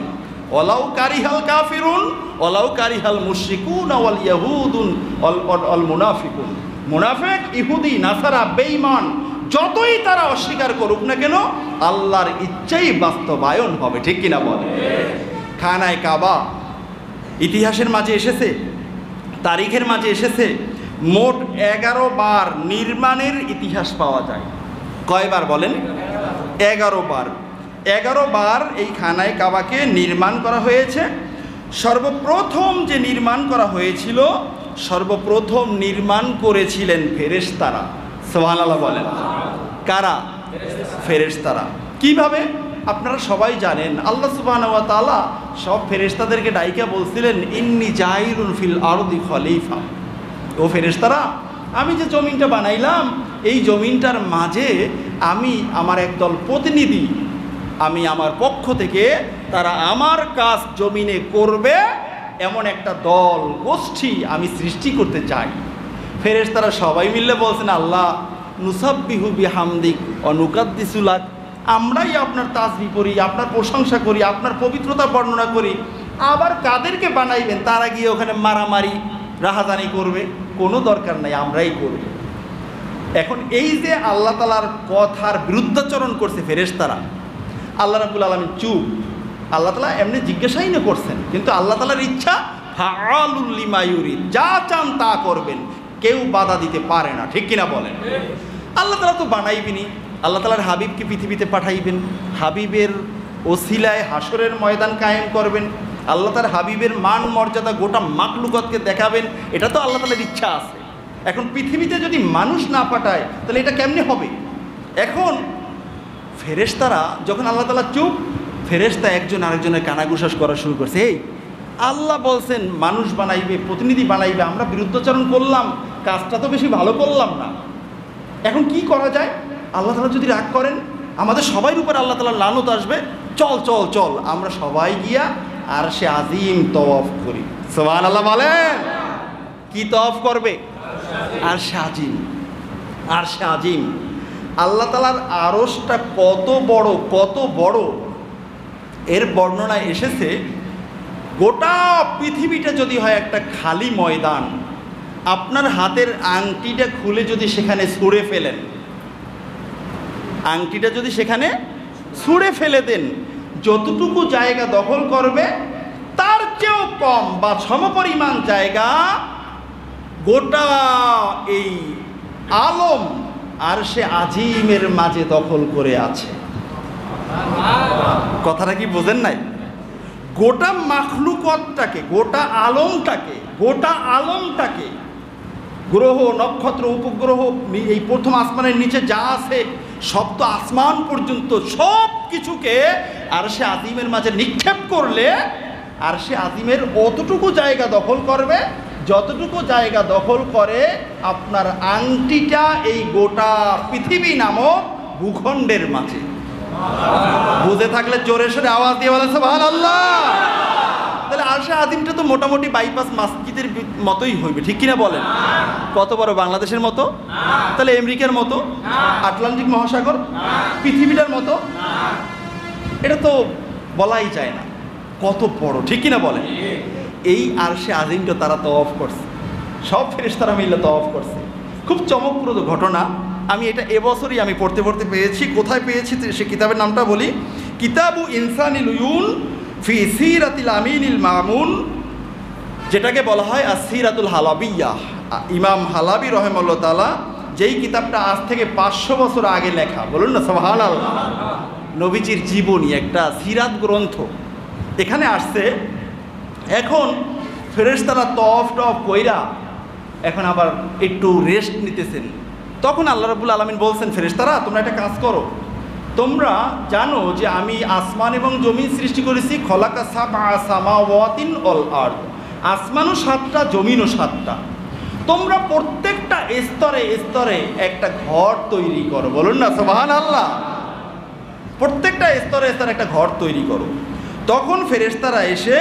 ওয়ালাউ কারিহাল কাফিরুন ওয়ালাউ কারিহাল মুশরিকুন ওয়াল ইয়াহুদুন ওয়াল মুনাফিকুন। মুনাফিক, ইহুদি, নাসারা, বেঈমান যতই তারা অস্বীকার করুক না কেন, আল্লাহর ইচ্ছাই বাস্তবায়ন হবে, ঠিক কিনা বলে? খানায়ে কাবা ইতিহাসের মাঝে এসেছে, তারিখের মাঝে এসেছে, মোট 11 বার নির্মাণের ইতিহাস পাওয়া যায়। কয়বার বলেন? 11 বার। 11 বার এই খানায়ে কাবাকে নির্মাণ করা হয়েছে। সর্বপ্রথম যে নির্মাণ করা হয়েছিল, সর্বপ্রথম নির্মাণ করেছিলেন ফেরেশতারা। সুবহানাল্লাহ বলেন। কারা? ফেরেশতারা। কিভাবে? আপনারা সবাই জানেন, আল্লাহ সুবহানাহু ওয়া তাআলা সব ফেরেশতাদেরকে ডাইকা বলছিলেন, ইন্নী জাইলুন ফিল আরদি খলিফা। ও ফেরেশতারা, আমি যে জমিনটা বানাইলাম, এই জমিনটার মাঝে আমি আমার একদল প্রতিনিধি, আমি আমার পক্ষ থেকে তারা আমার কাজ জমিনে করবে এমন একটা দল, গোষ্ঠী আমি সৃষ্টি করতে চাই। ফেরেশতারা সবাই মিলে বলছেন, আল্লাহ নুসাব্বিহু বিহামদিক ওয়া নুকাদ্দিসু লাক, আমরাই আপনার তাসবিহ করি, আপনার প্রশংসা করি, আপনার পবিত্রতা বর্ণনা করি। আবার কাদেরকে বানাইবেন? তারা গিয়ে ওখানে মারামারি রাহাজানি করবে, কোনো দরকার নাই, আমরাই করব। এখন এই যে আল্লাহ তাআলার কথার বিরুদ্ধাচরণ করছে ফেরেশতারা, আল্লাহ রাব্বুল আলামিন চুপ। আল্লাহ তাআলা এমনি জিজ্ঞাসাই না করছেন, কিন্তু আল্লাহ তাআলার ইচ্ছা ফাআলুল লিমা ইউরিদ, যা চান তা করবেন, কেউ বাধা দিতে পারে না, ঠিক কিনা বলেন? আল্লাহ তাআলা তো বানাইবেনই, আল্লাহ তাআলার হাবিবকে পৃথিবীতে পাঠাইবেন, হাবিবের ওসিলায় হাসরের ময়দান কায়েম করবেন, আল্লাহ তার হাবিবের মান মর্যাদা গোটা মাখলুকাতকে দেখাবেন, এটা তো আল্লাহ তাআলার ইচ্ছা আছে। এখন পৃথিবীতে যদি মানুষ না পাঠায় তাহলে এটা কেমনে হবে? এখন ফেরেশতারা যখন আল্লাহ তাআলা চুপ, ফেরেশতা একজন আরেকজনের কানাঘুষাস করা শুরু করছে। এই আল্লাহ বলছেন মানুষ বানাইবে, প্রতিনিধি বানাইবে, আমরা বিরুদ্ধাচরণ করলাম, কাজটা তো বেশি ভালো করলাম না, এখন কি করা যায়? আল্লাহ তাআলা যদি রাগ করেন, আমাদের সবার উপর আল্লাহ তাআলার লানত আসবে, চল চল চল আমরা সবাই গিয়া আরশে আজিম তওয়াফ করি। সুবহানাল্লাহ বলেন। কি তওয়াফ করবে? আরশে আজিম। আরশে আজিম, আল্লাহ তাআলার আরশটা কত বড়, কত বড়, এর বর্ণনায় এসেছে গোটা পৃথিবীটা যদি হয় একটা খালি ময়দান, আপনার হাতের আংটিটা খুলে যদি সেখানে ছুঁড়ে ফেলেন, আংটিটা যদি সেখানে ছুঁড়ে ফেলে দেন, যতটুকু জায়গা দখল করবে তার চেয়েও কম বা সমপরিমাণ জায়গা গোটা এই আলম আরশে আজিমের মাঝে দখল করে আছে। কথাটা কি বোঝেন নাই? গোটা মাখলুকতটাকে, গোটা আলমটাকে, গ্রহ, নক্ষত্র, উপগ্রহ, এই প্রথম আসমানের নিচে যা আছে সপ্ত আসমান পর্যন্ত সব কিছুকে আরশে আজিমের মাঝে নিক্ষেপ করলে আরশে আজিমের অতটুকু জায়গা দখল করবে যতটুকু জায়গা দখল করে আপনার আংটিটা এই গোটা পৃথিবী নামক ভূখণ্ডের মাঝে। বুঝে থাকলে জোরে সোরে আওয়াজ দিয়ে বলে সুবহানাল্লাহ। তাহলে আরশে আজিমটা তো মোটামুটি বাইপাস মসজিদের মতোই হইবে, ঠিক কিনা বলেন? কত বড়? বাংলাদেশের মতো? তাহলে আমেরিকার মতো? আটলান্টিক মহাসাগর? পৃথিবীটার মতো? এটা তো বলাই যায় না কত বড়, ঠিক কিনা বলেন? এই আরশে আজিমটা তারা তওয়াফ করছে, সব ফেরেশতারা মিলে তওয়াফ করছে। খুব চমকপ্রদ ঘটনা। আমি এটা এবছরই আমি পড়তে পেয়েছি। কোথায় পেয়েছি সে কিতাবের নামটা বলি, কিতাবু ইনসানিল উয়ুন ফি সিরাতিল আমিনিল মামুন, যেটাকে বলা হয় আসিরাতুল হালাবিয়াহ। ইমাম হালাবি রহমাহুল্লাহ তাআলা, যেই কিতাবটা আজ থেকে 500 বছর আগে লেখা, বলুন না সুবহানাল্লাহ। নবীজির জীবনী, একটা সিরাত গ্রন্থ এখানে আসছে। এখন ফেরেশতারা তওয়াফ কইরা এখন আবার একটু রেস্ট নিতেছেন। তখন আল্লাহ রাব্বুল আলামিন বলছেন, ফেরেশতারা তোমরা একটা কাজ করো, তোমরা জানো যে আমি আসমান এবং জমিন সৃষ্টি করেছি, খলাকা সাবআ সামাওয়াতিন ওয়াল আরদ, আসমানও 7টা, জমিনও 7টা। তোমরা প্রত্যেকটা স্তরে স্তরে একটা ঘর তৈরি করো, বলুন না সুবহানাল্লাহ। প্রত্যেকটা স্তরে স্তরে একটা ঘর তৈরি করো। তখন ফেরেশতারা এসে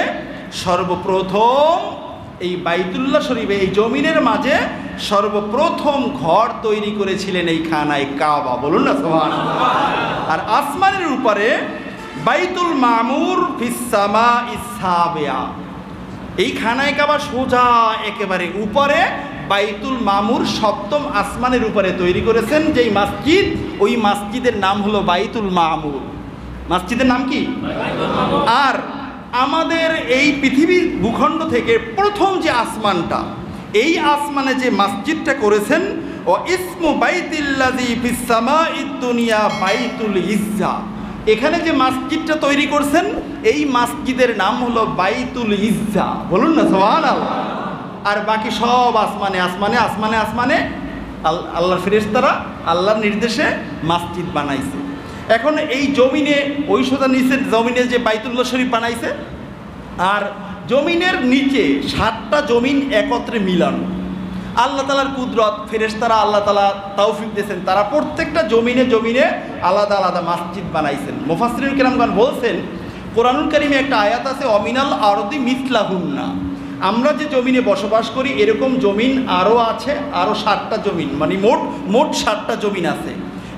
সর্বপ্রথম এই বাইতুল্লাহ শরীফে এই জমিনের মাঝে সর্বপ্রথম ঘর তৈরি করেছিলেন এই খানায় কাবা। বলুন না সুবহানাল্লাহ। আর আসমানের উপরে বাইতুল মামুর ফিস সামাইস সাবিয়া, এই খানায় কাবা সোজা একেবারে উপরে বাইতুল মামুর সপ্তম আসমানের উপরে তৈরি করেছেন যেই মসজিদ, ওই মসজিদের নাম হলো বাইতুল মামুর। মসজিদের নাম কি? আর আমাদের এই পৃথিবীর ভূখণ্ড থেকে প্রথম যে আসমানটা, এই আসমানে যে মসজিদটা করেছেন, ও ইসমু বাইতিল্লাযী ফিস সামাইদ দুনিয়া বাইতুল ইজ্জা, এখানে যে মসজিদটা তৈরি করছেন এই মসজিদের নাম হলো বাইতুল ইজ্জা। বলুন না সুবহানাল্লাহ। আর বাকি সব আসমানে আসমানে আসমানে আসমানে আল্লাহর ফেরেশতারা আল্লাহর নির্দেশে মসজিদ বানাইছে। এখন এই জমিনে ওই সোজা নিচের জমিনে যে বাইতুল্লাহ শরীফ বানাইছে, আর জমিনের নিচে 7টা জমিন একত্রে মিলানো। আল্লাহ তাআলার কুদরত, ফেরেশতারা আল্লাহ তাআলা তৌফিক দিয়েছেন, তারা প্রত্যেকটা জমিনে জমিনে আলাদা আলাদা মসজিদ বানাইছেন। মুফাসসিরিন কেরামগণ বলছেন, কোরআনুল কারীমে একটা আয়াত আছে, অমিনাল আরদি মিসলাহুন্না, আমরা যে জমিনে বসবাস করি এরকম জমিন আরও আছে, আরও 7টা জমিন, মানে মোট 7টা জমিন আছে।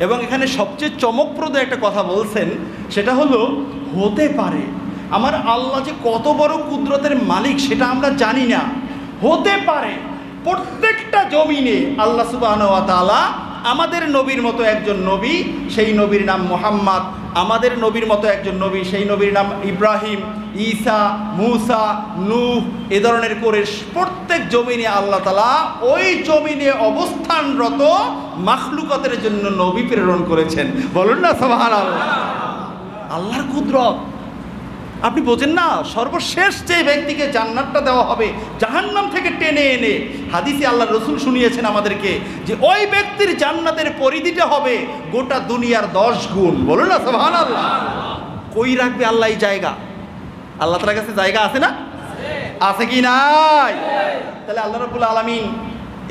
এবং এখানে সবচেয়ে চমকপ্রদ একটা কথা বলছেন, সেটা হলো হতে পারে আমার আল্লাহ যে কত বড় কুদরতের মালিক সেটা আমরা জানি না, হতে পারে প্রত্যেকটা জমিনে আল্লাহ সুবহানাহু ওয়া তাআলা আমাদের নবীর মতো একজন নবী, সেই নবীর নাম মুহাম্মদ, আমাদের নবীর মতো একজন নবী, সেই নবীর নাম ইব্রাহিম, ঈসা, মূসা, নূহ, এ ধরনের করে প্রত্যেক জমিনে আল্লাহ তাআলা ওই জমিনে অবস্থানরত মাখলুকাতের জন্য নবী প্রেরণ করেছেন। বলুন না সুবহানাল্লাহ। আল্লাহর কুদরত আপনি বোঝেন না। সর্বশেষ যে ব্যক্তিকে জান্নাতটা দেওয়া হবে জাহান্নাম থেকে টেনে এনে, হাদিসে আল্লাহর রাসূল শুনিয়েছেন আমাদেরকে যে ওই ব্যক্তির জান্নাতের পরিধিটা হবে গোটা দুনিয়ার 10 গুণ। বলুন না সুবহানাল্লাহ। কই রাখবে আল্লাহ এই জায়গা? আল্লাহ তাআলার কাছে জায়গা আছে না? আছে কি নাই? তাহলে আল্লাহ রাব্বুল আলামিন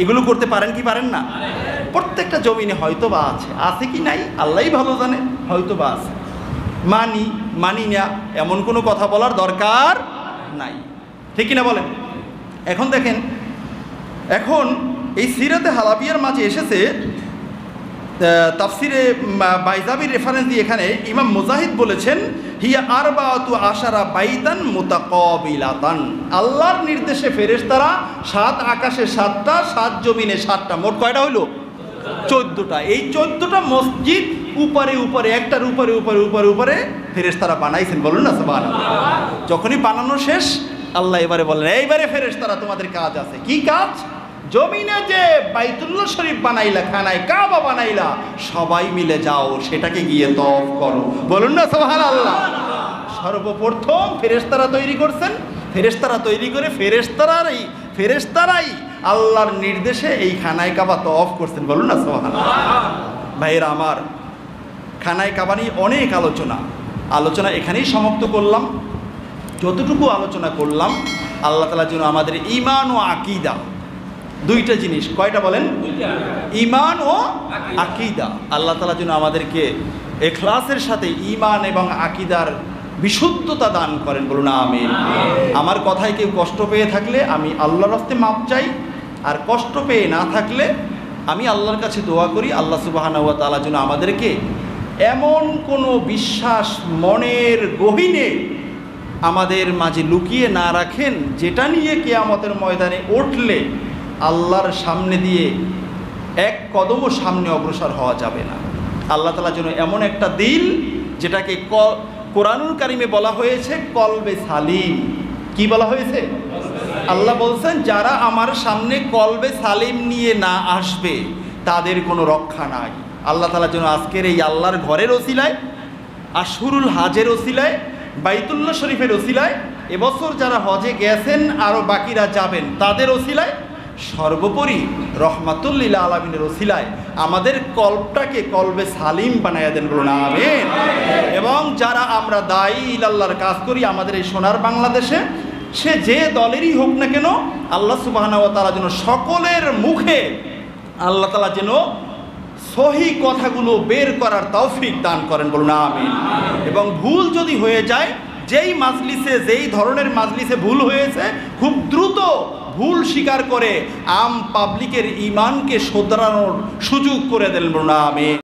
এগুলো করতে পারেন কি পারেন না? প্রত্যেকটা জমিনে হয়তো বা আছে কি নাই আল্লাহই ভালো জানে, হয়তো বা আছে। মানি না এমন কোনো কথা বলার দরকার নাই, ঠিক কিনা বলেন? এখন দেখেন, এখন এই সিরাতে হালাবিয়ার মাঝে এসেছে, তাফসিরে বাইজাবির রেফারেন্স দিয়ে এখানে ইমাম মুজাহিদ বলেছেন, হিয়া আরবাআতু আশারা বাইতান মুতাকাবিলাতান, আল্লাহর নির্দেশে ফেরেশতারা 7 আকাশে 7টা, 7 জমিনে 7টা, মোট কয়টা হইল? 14টা। এই 14টা মসজিদ উপরে উপরে একটার উপরে উপরে উপরে উপরে ফেরেশতারা বানাইছেন। বলুন না সুবহানাল্লাহ। যখনই বানানো শেষ আল্লাহ এবারে বলেন, এইবারে ফেরেশতারা তোমাদের কাজ আছে। কি কাজ? জমিনে যে বাইতুল্লাহ শরীফ বানাইলা, খানায় কাবা বানাইলা, সবাই মিলে যাও সেটাকে গিয়ে তওয়াফ করো। বলুন না সুবহানাল্লাহ। সর্বপ্রথম ফেরেশতারা তৈরি করছেন, ফেরেশতারা তৈরি করে ফেরেশতারাই আল্লাহর নির্দেশে এই খানায় কাবা তওয়াফ করছেন। বলুন না সুবহানাল্লাহ। ভাইয়েরা আমার, খানায় কাবা নিয়ে অনেক আলোচনা এখানেই সমাপ্ত করলাম। যতটুকু আলোচনা করলাম আল্লাহ তাআলা যেন আমাদের ঈমান ও আকীদা, 2টা জিনিস, কয়টা বলেন? ঈমান ও আকীদা, আল্লাহ তাআলা যেন আমাদেরকে ইখলাসের সাথে ঈমান এবং আকীদার বিশুদ্ধতা দান করেন। বলুন আমিন। আমার কথায় কেউ কষ্ট পেয়ে থাকলে আমি আল্লাহর হস্তে মাপ চাই, আর কষ্ট পেয়ে না থাকলে আমি আল্লাহর কাছে দোয়া করি আল্লাহ সুবহানাহু ওয়া তাআলা যেন আমাদেরকে এমন কোনো বিশ্বাস মনের গহীনে আমাদের মাঝে লুকিয়ে না রাখেন, যেটা নিয়ে কিয়ামতের ময়দানে উঠলে আল্লাহর সামনে দিয়ে এক কদমও সামনে অগ্রসর হওয়া যাবে না। আল্লাহ তাআলা যেন এমন একটা দিল, যেটাকে কোরআনুল কারীমে বলা হয়েছে কলবে সালিম। কি বলা হয়েছে? আল্লাহ বলছেন, যারা আমার সামনে কলবে সালিম নিয়ে না আসবে তাদের কোনো রক্ষা নাই। আল্লাহ তাআলা যেন আজকের এই আল্লাহর ঘরের ওসিলায়, আশহুরুল হাজের ওসিলায়, বাইতুল্লাহ শরীফের ওসিলায়, এবছর যারা হজে গেছেন আরও বাকিরা যাবেন তাদের ওসিলায়, সর্বোপরি রহমাতুল লিল আলামিনের ওসিলায় আমাদের কলবটাকে কলবে সালিম বানাইয়া দেন। বলুন আমিন। এবং যারা আমরা দায়ী ইলাল্লাহর কাজ করি আমাদের এই সোনার বাংলাদেশে, সে যে দলেরই হোক না কেন, আল্লাহ সুবহানাহু ওয়া তাআলা যেন সকলের মুখে আল্লাহ তাআলা যেন সহি কথাগুলো বের করার তৌফিক দান করেন। বলুন আমিন। এবং ভুল যদি হয়ে যায় যেই মাজলিসে, যেই ধরনের মাজলিসে ভুল হয়েছে, খুব দ্রুত ভুল স্বীকার করে আম পাবলিকের ঈমানকে শোধরানোর সুযোগ করে দেন। বলুন আমিন।